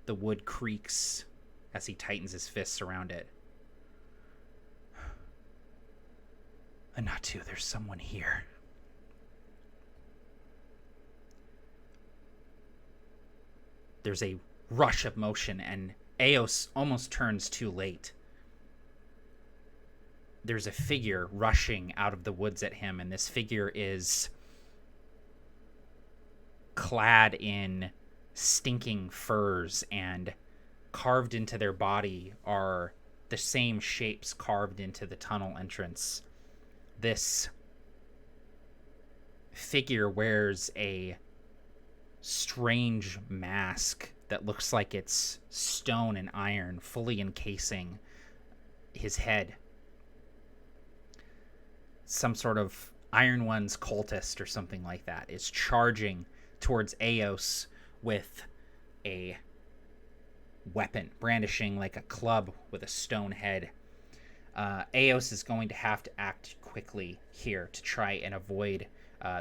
A: The wood creaks as he tightens his fists around it. Anatu, there's someone here. There's a rush of motion, and Eos almost turns too late. There's a figure rushing out of the woods at him, and this figure is clad in stinking furs, and carved into their body are the same shapes carved into the tunnel entrance. This figure wears a strange mask that looks like it's stone and iron, fully encasing his head. Some sort of Iron One's cultist or something like that is charging towards Eos with a weapon, brandishing like a club with a stone head. Eos is going to have to act quickly here to try and avoid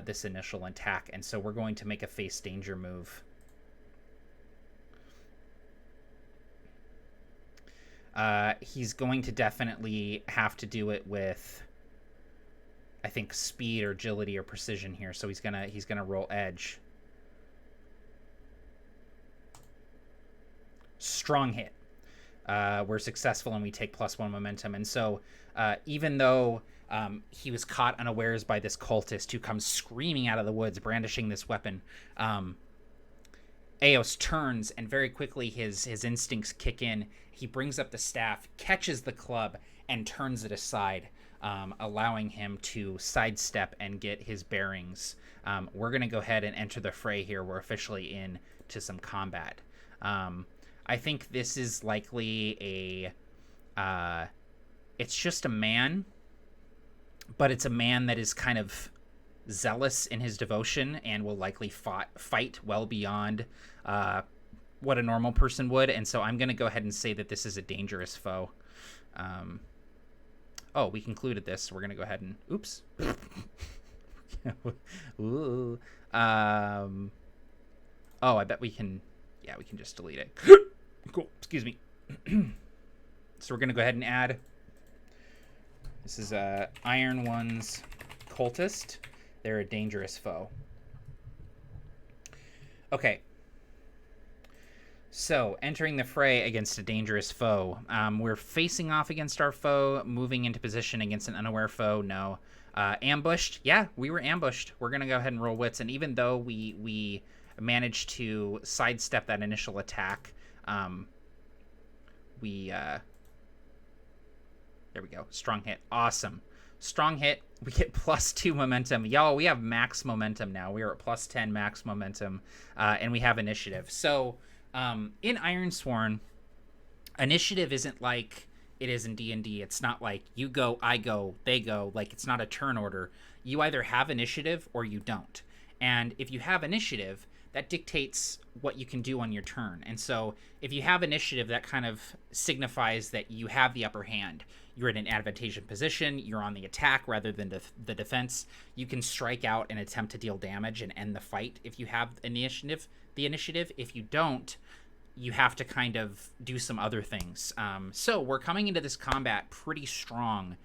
A: this initial attack, and so we're going to make a face danger move. He's going to definitely have to do it with, I think, speed or agility or precision here, so he's gonna roll edge. Strong hit. We're successful and we take +1 momentum. And so even though he was caught unawares by this cultist who comes screaming out of the woods brandishing this weapon, Eos turns, and very quickly his instincts kick in. He brings up the staff, catches the club, and turns it aside, allowing him to sidestep and get his bearings. We're going to go ahead and enter the fray here. We're officially in to some combat. I think this is likely it's just a man, but it's a man that is kind of zealous in his devotion and will likely fight well beyond what a normal person would. And so I'm going to go ahead and say that this is a dangerous foe. Oh, we concluded this. We're going to go ahead and... Oops. Ooh. Oh, I bet we can... Yeah, we can just delete it. Cool. Excuse me. So we're going to go ahead and add... This is Iron One's cultist. They're a dangerous foe. Okay. So, entering the fray against a dangerous foe. We're facing off against our foe, moving into position against an unaware foe. No. Ambushed. Yeah, we were ambushed. We're going to go ahead and roll wits. And even though we managed to sidestep that initial attack, there we go. Strong hit. Awesome. Strong hit. We get +2 momentum. Y'all, we have max momentum now. We are at +10 max momentum, and we have initiative. So, in Ironsworn, initiative isn't like it is in D&D. It's not like you go, I go, they go. Like, it's not a turn order. You either have initiative or you don't. And if you have initiative, that dictates what you can do on your turn. And so if you have initiative, that kind of signifies that you have the upper hand. You're in an advantageous position. You're on the attack rather than the defense. You can strike out and attempt to deal damage and end the fight if you have the initiative. If you don't, you have to kind of do some other things. So we're coming into this combat pretty strong.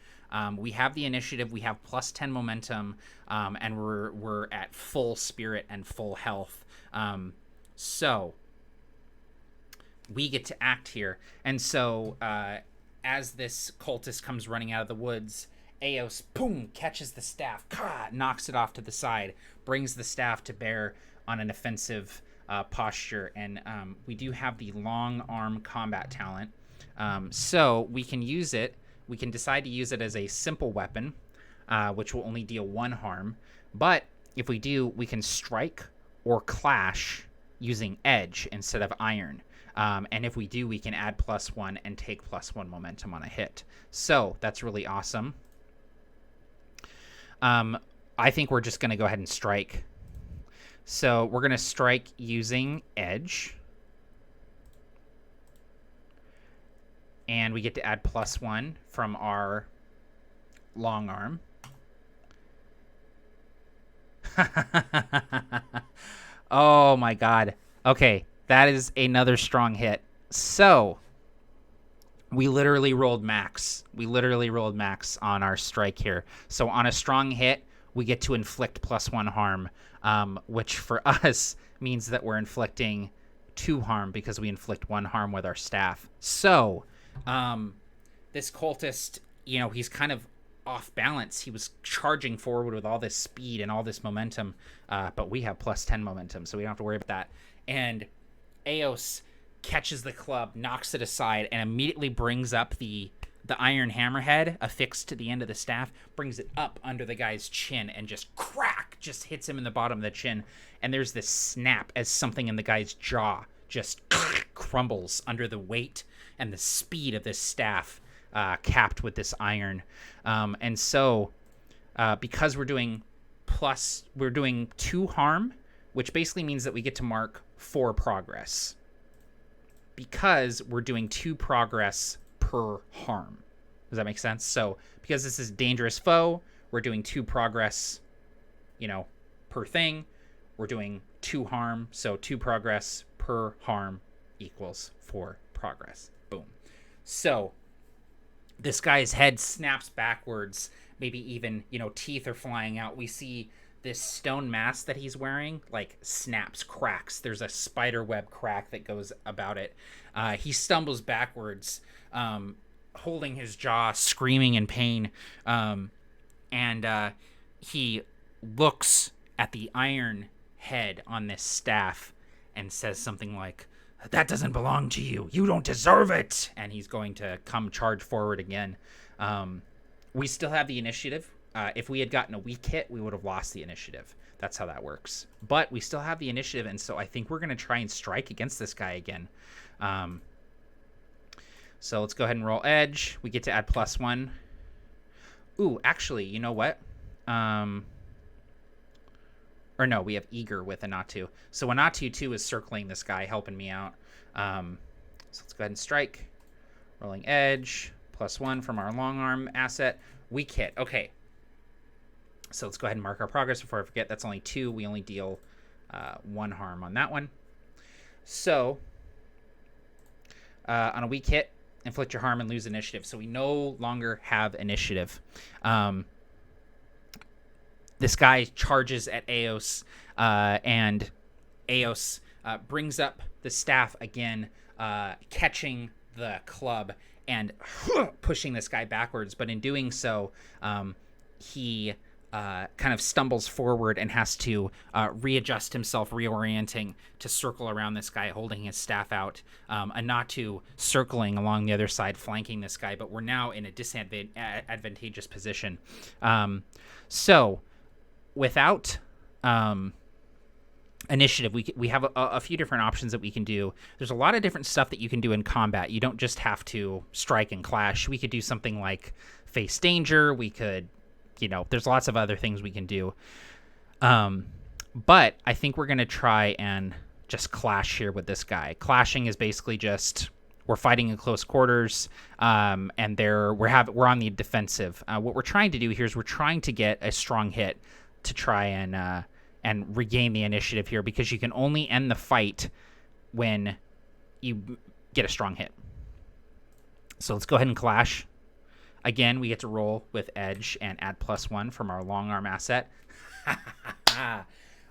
A: We have the initiative. We have +10 momentum, and we're at full spirit and full health. So we get to act here. And so as this cultist comes running out of the woods, Eos, boom, catches the staff, knocks it off to the side, brings the staff to bear on an offensive posture. And we do have the long arm combat talent. So we can use it. We can decide to use it as a simple weapon, which will only deal 1 harm. But if we do, we can strike or clash using edge instead of iron. And if we do, we can add +1 and take +1 momentum on a hit. So that's really awesome. I think we're just going to go ahead and strike. So we're going to strike using edge. And we get to add +1 from our long arm. Oh my god. Okay, that is another strong hit. So we literally rolled max. We literally rolled max on our strike here. So on a strong hit, we get to inflict +1 harm, which for us means that we're inflicting 2 harm because we inflict 1 harm with our staff. So this cultist, you know, he's kind of off balance. He was charging forward with all this speed and all this momentum, but we have +10 momentum, so we don't have to worry about that. And Eos catches the club, knocks it aside, and immediately brings up the iron hammerhead affixed to the end of the staff, brings it up under the guy's chin, and just crack, just hits him in the bottom of the chin. And there's this snap as something in the guy's jaw just crumbles under the weight and the speed of this staff, capped with this iron. And so because we're doing 2 harm, which basically means that we get to mark 4 progress, because we're doing 2 progress per harm. Does that make sense? So because this is dangerous foe, we're doing 2 progress, you know, per thing. We're doing 2 harm, so 2 progress per harm equals 4 progress. Boom. So this guy's head snaps backwards, maybe even, you know, teeth are flying out. We see this stone mask that he's wearing, like, snaps, cracks. There's a spider web crack that goes about it. He stumbles backwards, holding his jaw, screaming in pain. And he looks at the iron head on this staff and says something like, "That doesn't belong to you. You don't deserve it." And he's going to come charge forward again. We still have the initiative. If we had gotten a weak hit, we would have lost the initiative. That's how that works. But we still have the initiative, and so I think we're going to try and strike against this guy again. So let's go ahead and roll edge. We get to add +1. Ooh, actually, you know what? Or no, we have eager with Anatu. So Anatu, too, is circling this guy, helping me out. So let's go ahead and strike. Rolling edge. +1 from our long arm asset. Weak hit. Okay. So let's go ahead and mark our progress before I forget. That's only 2. We only deal 1 harm on that one. So on a weak hit, inflict your harm and lose initiative. So we no longer have initiative. This guy charges at Eos, and Eos brings up the staff again, catching the club and pushing this guy backwards. But in doing so, he kind of stumbles forward and has to readjust himself, reorienting to circle around this guy, holding his staff out. Anatu circling along the other side, flanking this guy, but we're now in a disadvantageous position. So without initiative, we have a few different options that we can do. There's a lot of different stuff that you can do in combat. You don't just have to strike and clash. We could do something like face danger. We could, you know, there's lots of other things we can do. But I think we're going to try and just clash here with this guy. Clashing is basically just, we're fighting in close quarters, and we're on the defensive. What we're trying to do here is we're trying to get a strong hit to try and regain the initiative here, because you can only end the fight when you get a strong hit. So let's go ahead and clash. Again, we get to roll with edge and add +1 from our long arm asset.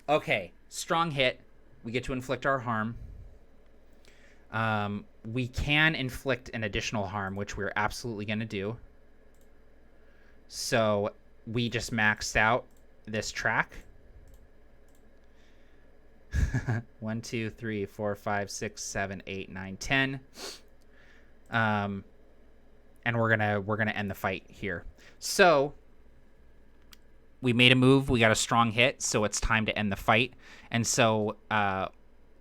A: Okay, strong hit. We get to inflict our harm. We can inflict an additional harm, which we're absolutely going to do. So we just maxed out this track. 1, 2, 3, 4, 5, 6, 7, 8, 9, 10. And we're gonna end the fight here. So we made a move, we got a strong hit, so it's time to end the fight. And so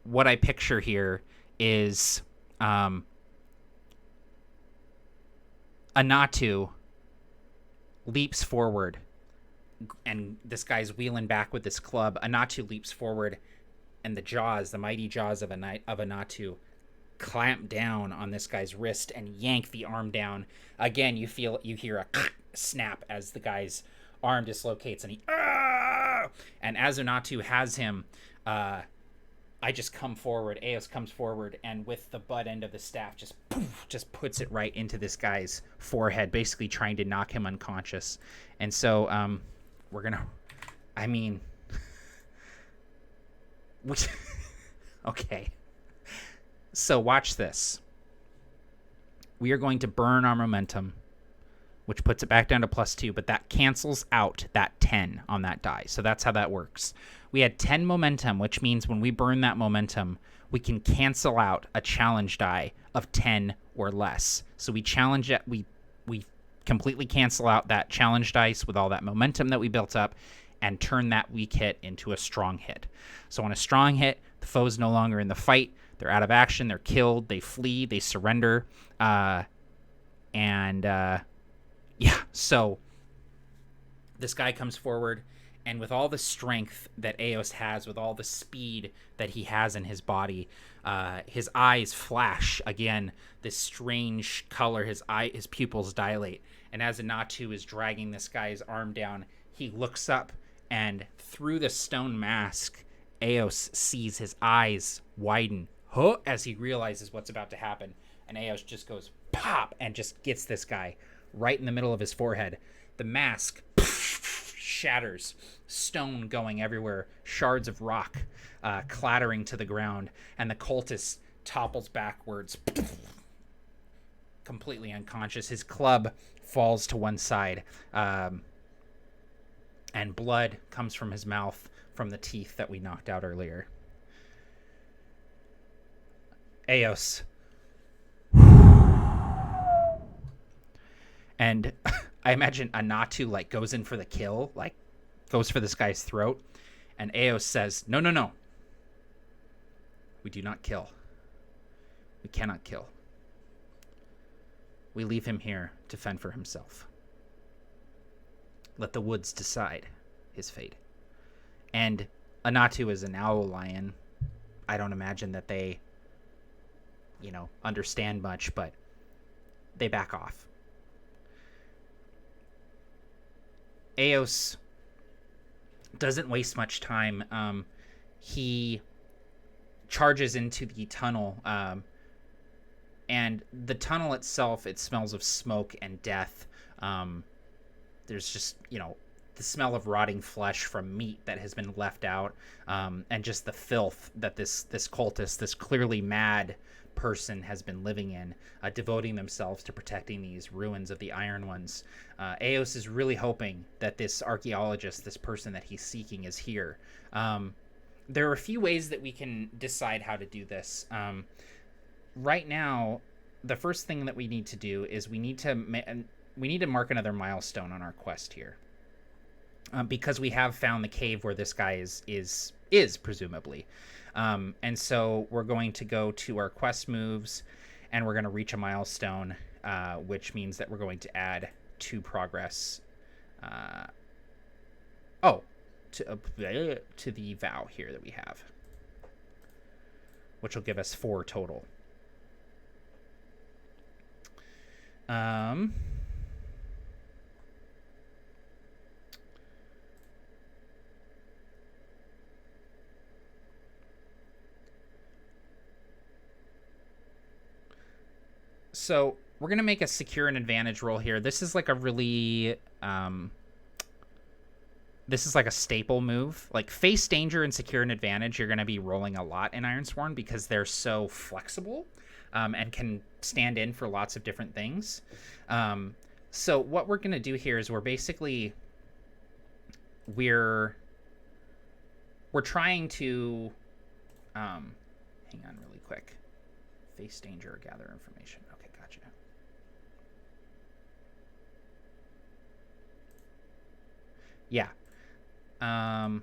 A: what I picture here is Anatu leaps forward, and this guy's wheeling back with this club. Anatu leaps forward, and the mighty jaws of Anatu, clamp down on this guy's wrist and yank the arm down. Again, you hear a snap as the guy's arm dislocates, and and as Anatu has him, I just come forward. Eos comes forward, and with the butt end of the staff, just puts it right into this guy's forehead, basically trying to knock him unconscious. And so, we're gonna. I mean, okay. So watch this. We are going to burn our momentum, which puts it back down to +2, but that cancels out that 10 on that die. So that's how that works. We had 10 momentum, which means when we burn that momentum, we can cancel out a challenge die of 10 or less. So we challenge it, we completely cancel out that challenge dice with all that momentum that we built up and turn that weak hit into a strong hit. So on a strong hit, the foe's no longer in the fight. They're out of action. They're killed. They flee. They surrender. So this guy comes forward, and with all the strength that Eos has, with all the speed that he has in his body, his eyes flash again, this strange color. His pupils dilate, and as Anatu is dragging this guy's arm down, he looks up, and through the stone mask, Eos sees his eyes widen as he realizes what's about to happen, and Eos just goes pop and just gets this guy right in the middle of his forehead. The mask shatters, stone going everywhere, shards of rock clattering to the ground, and the cultist topples backwards, completely unconscious. His club falls to one side, and blood comes from his mouth from the teeth that we knocked out earlier. Eos. And I imagine Anatu goes in for the kill, goes for this guy's throat, and Eos says, No. We do not kill. We cannot kill. We leave him here to fend for himself. Let the woods decide his fate. And Anatu is an owl lion. I don't imagine that they, understand much, but they back off. Eos doesn't waste much time. He charges into the tunnel, and the tunnel itself, it smells of smoke and death. There's just, the smell of rotting flesh from meat that has been left out, and just the filth that this cultist, this clearly mad person, has been living in, devoting themselves to protecting these ruins of the Iron Ones. Eos is really hoping that this archaeologist, this person that he's seeking, is here. There are a few ways that we can decide how to do this. Right now, the first thing that we need to do is we need to mark another milestone on our quest here, because we have found the cave where this guy is presumably. And so we're going to go to our quest moves, and we're going to reach a milestone, which means that we're going to add 2 progress. To the vow here that we have, which will give us 4 total. So we're going to make a secure and advantage roll here. This is like a really, this is like a staple move. Like face danger and secure and advantage, you're going to be rolling a lot in Ironsworn because they're so flexible, and can stand in for lots of different things. So what we're going to do here is we're trying to, hang on really quick. Face danger or gather information. Okay, gotcha. Yeah. Um,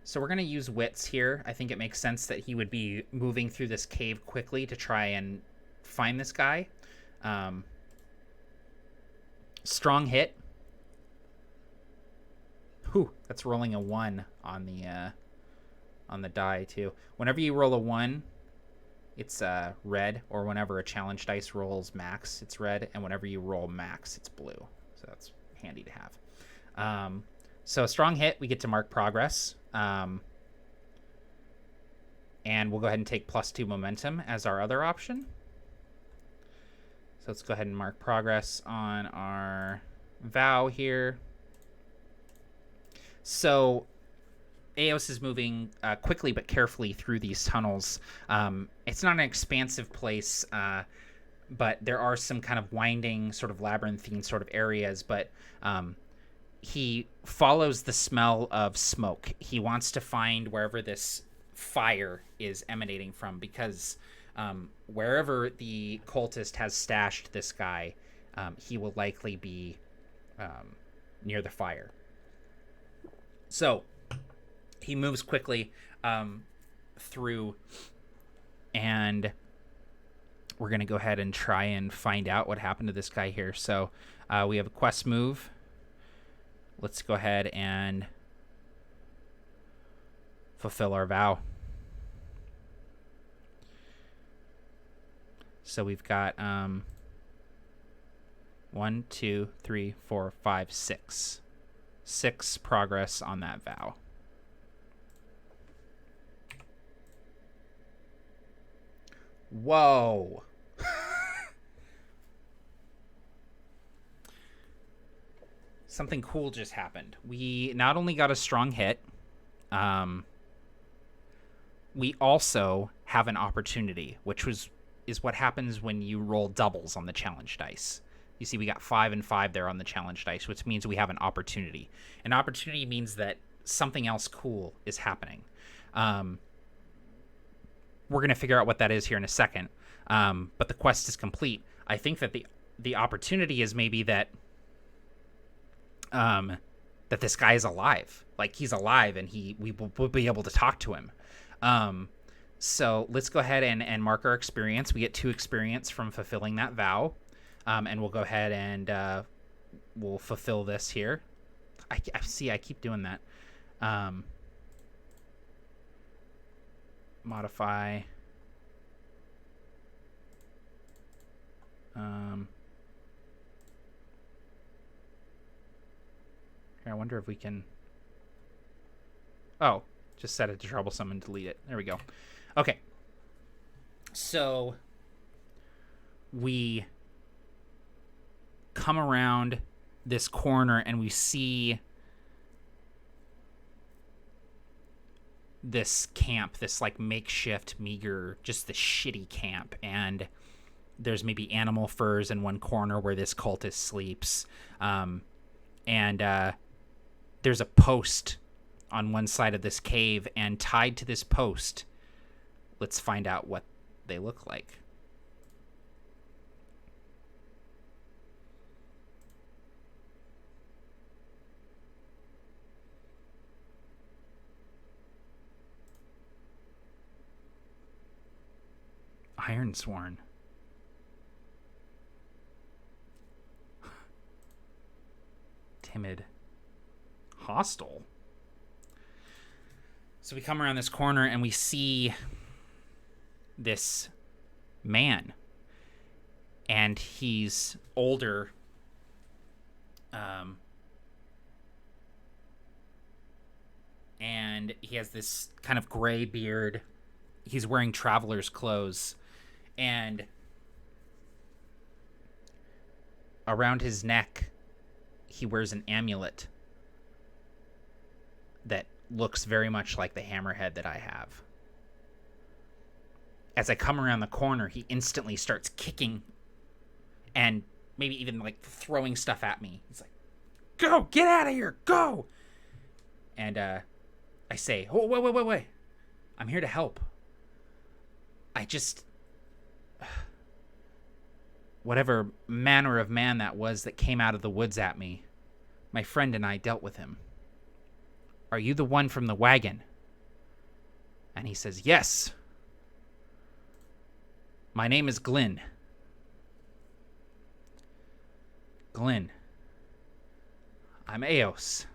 A: so we're going to use wits here. I think it makes sense that he would be moving through this cave quickly to try and find this guy. Um, strong hit. Whew, that's rolling a 1 on the die too. Whenever you roll a 1, it's red, or whenever a challenge dice rolls max, it's red, and whenever you roll max, it's blue. So that's handy to have. So a strong hit, we get to mark progress. And we'll go ahead and take +2 momentum as our other option. So let's go ahead and mark progress on our vow here. So Eos is moving quickly but carefully through these tunnels. It's not an expansive place, but there are some kind of winding, sort of labyrinthine sort of areas. But he follows the smell of smoke. He wants to find wherever this fire is emanating from, because wherever the cultist has stashed this guy, he will likely be near the fire. So he moves quickly through, and we're going to go ahead and try and find out what happened to this guy here. So we have a quest move. Let's go ahead and fulfill our vow. So we've got 1, 2, 3, 4, 5, 6. 6 progress on that vow. Whoa. Something cool just happened. We not only got a strong hit, we also have an opportunity, which is what happens when you roll doubles on the challenge dice. You see, we got 5 and 5 there on the challenge dice, which means we have an opportunity. An opportunity means that something else cool is happening. We're going to figure out what that is here in a second. But the quest is complete. I think that the opportunity is maybe that that this guy is alive. Like, he's alive, and we will be able to talk to him. So let's go ahead and mark our experience. We get 2 experience from fulfilling that vow. And we'll go ahead and we'll fulfill this here. I see, I keep doing that. Modify. Here, I wonder if we can... Oh, just set it to troublesome and delete it. There we go. Okay. So we come around this corner and we see this camp, this like makeshift, meager, just the shitty camp. And there's maybe animal furs in one corner where this cultist sleeps. And there's a post on one side of this cave, and tied to this post, let's find out what they look like. Ironsworn. Timid. Hostile. So we come around this corner and we see this man. And he's older. And he has this kind of gray beard. He's wearing traveler's clothes. And around his neck, he wears an amulet that looks very much like the hammerhead that I have. As I come around the corner, he instantly starts kicking and maybe even like throwing stuff at me. He's like, "Go, get out of here, go!" And I say, "Oh, wait. I'm here to help. I just... whatever manner of man that was that came out of the woods at me. My friend and I dealt with him. Are you the one from the wagon? And he says, yes. My name is Glyn. Glyn. I'm Eos.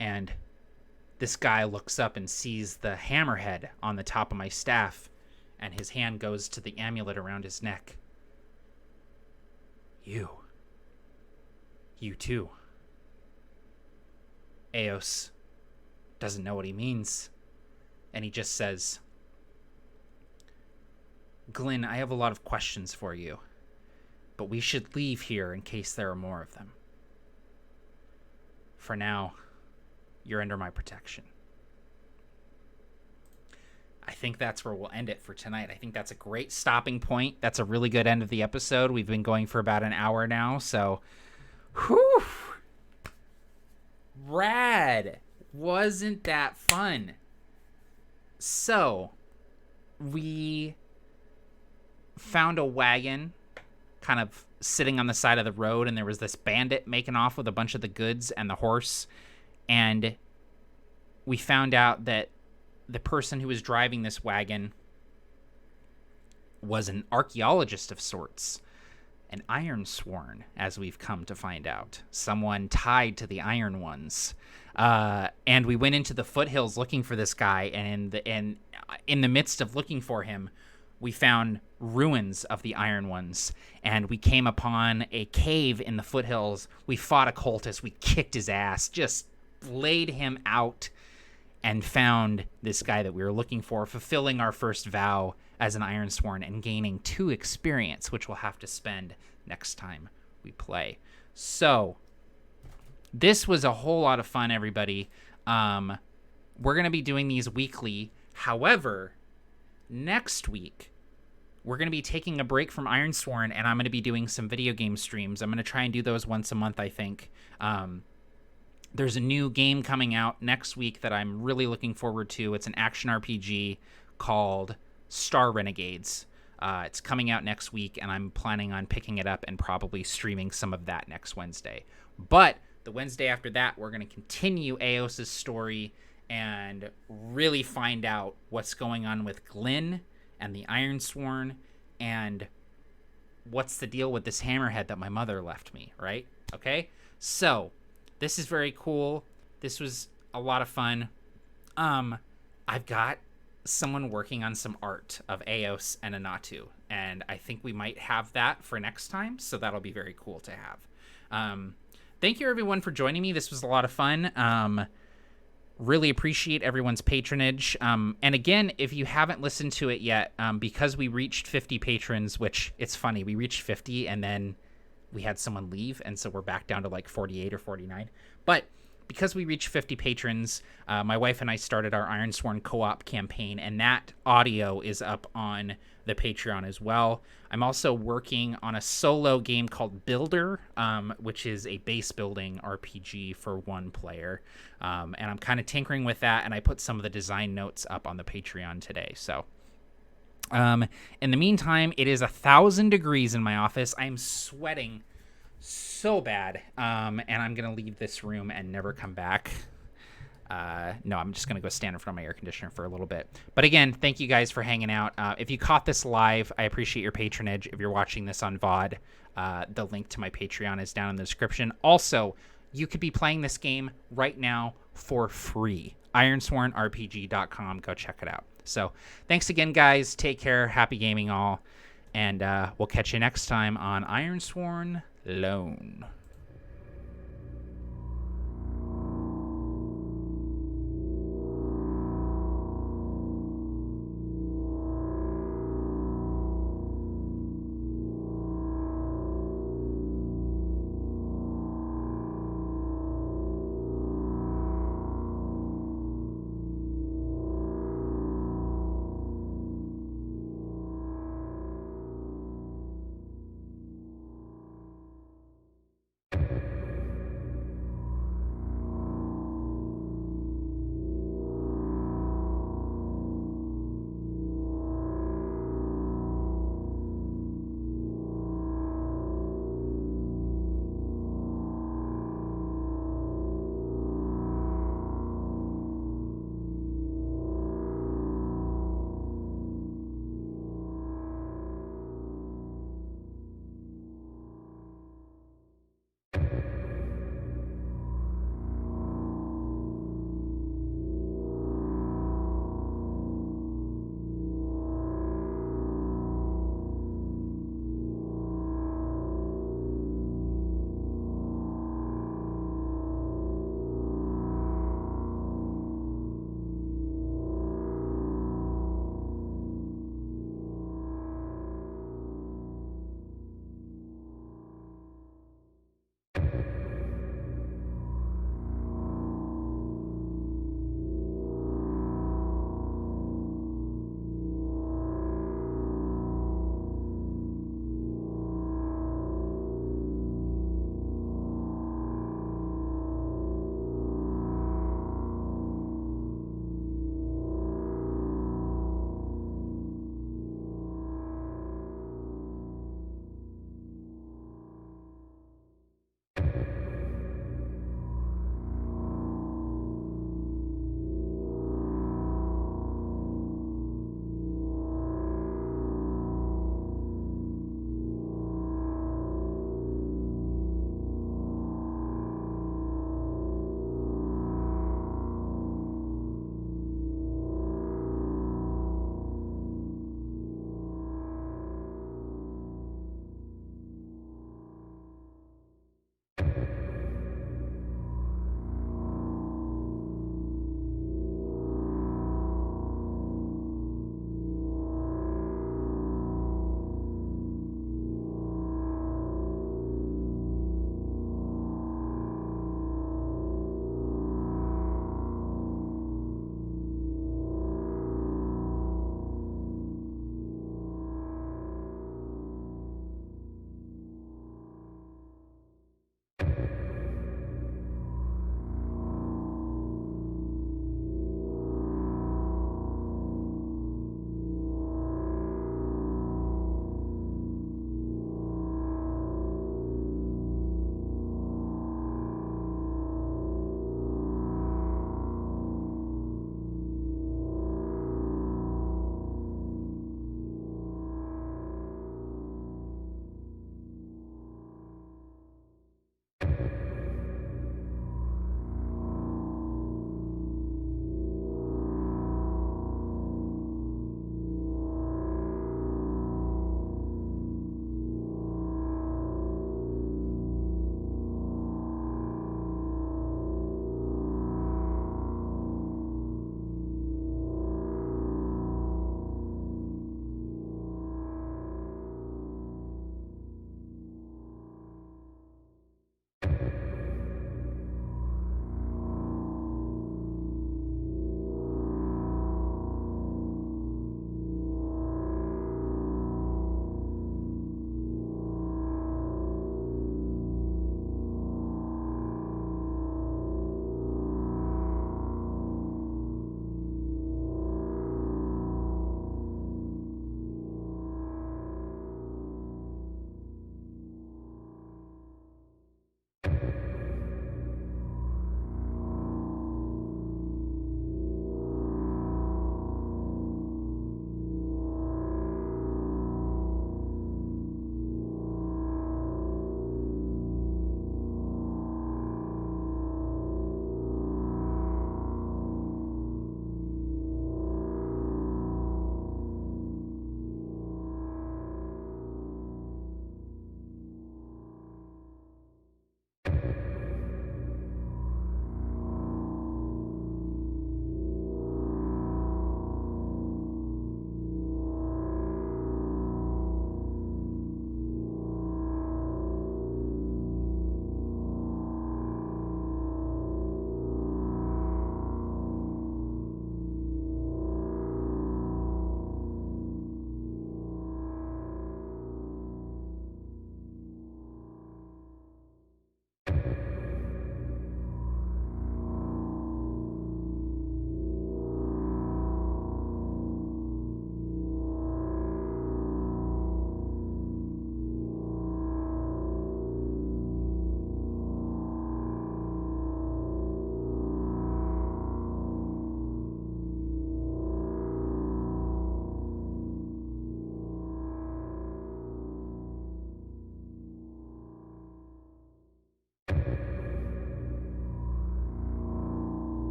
A: And this guy looks up and sees the hammerhead on the top of my staff, and his hand goes to the amulet around his neck. You too. Eos doesn't know what he means, and he just says, Glyn, I have a lot of questions for you, but we should leave here in case there are more of them. For now, you're under my protection. I think that's where we'll end it for tonight. I think that's a great stopping point. That's a really good end of the episode. We've been going for about an hour now, so whew. Rad. Wasn't that fun? So, we found a wagon kind of sitting on the side of the road, and there was this bandit making off with a bunch of the goods and the horse. And we found out that the person who was driving this wagon was an archaeologist of sorts, an Ironsworn, as we've come to find out, someone tied to the Iron Ones. And we went into the foothills looking for this guy, and in the midst of looking for him, we found ruins of the Iron Ones, and we came upon a cave in the foothills. We fought a cultist, we kicked his ass, just laid him out, and found this guy that we were looking for, fulfilling our first vow as an Ironsworn and gaining 2 experience, which we'll have to spend next time we play. So, this was a whole lot of fun, everybody. We're going to be doing these weekly. However, next week, we're going to be taking a break from Ironsworn, and I'm going to be doing some video game streams. I'm going to try and do those once a month, I think. There's a new game coming out next week that I'm really looking forward to. It's an action RPG called Star Renegades. It's coming out next week, and I'm planning on picking it up and probably streaming some of that next Wednesday. But the Wednesday after that, we're going to continue Eos's story and really find out what's going on with Glyn and the Ironsworn, and what's the deal with this hammerhead that my mother left me, right? Okay? So, this is very cool. This was a lot of fun. I've got someone working on some art of Eos and Anatu, and I think we might have that for next time, so that'll be very cool to have. Thank you, everyone, for joining me. This was a lot of fun. Really appreciate everyone's patronage. And again, if you haven't listened to it yet, because we reached 50 patrons, which it's funny, we reached 50 and then we had someone leave, and so we're back down to like 48 or 49. But because we reached 50 patrons, my wife and I started our Ironsworn co-op campaign, and that audio is up on the Patreon as well. I'm also working on a solo game called Builder, which is a base building RPG for one player. And I'm kind of tinkering with that, and I put some of the design notes up on the Patreon today. So in the meantime, it is 1,000 degrees in my office. I'm sweating so bad, and I'm going to leave this room and never come back. No, I'm just going to go stand in front of my air conditioner for a little bit. But again, thank you guys for hanging out. If you caught this live, I appreciate your patronage. If you're watching this on VOD, the link to my Patreon is down in the description. Also, you could be playing this game right now for free. IronswornRPG.com. Go check it out. So thanks again, guys. Take care. Happy gaming all. And we'll catch you next time on Ironsworn Lone.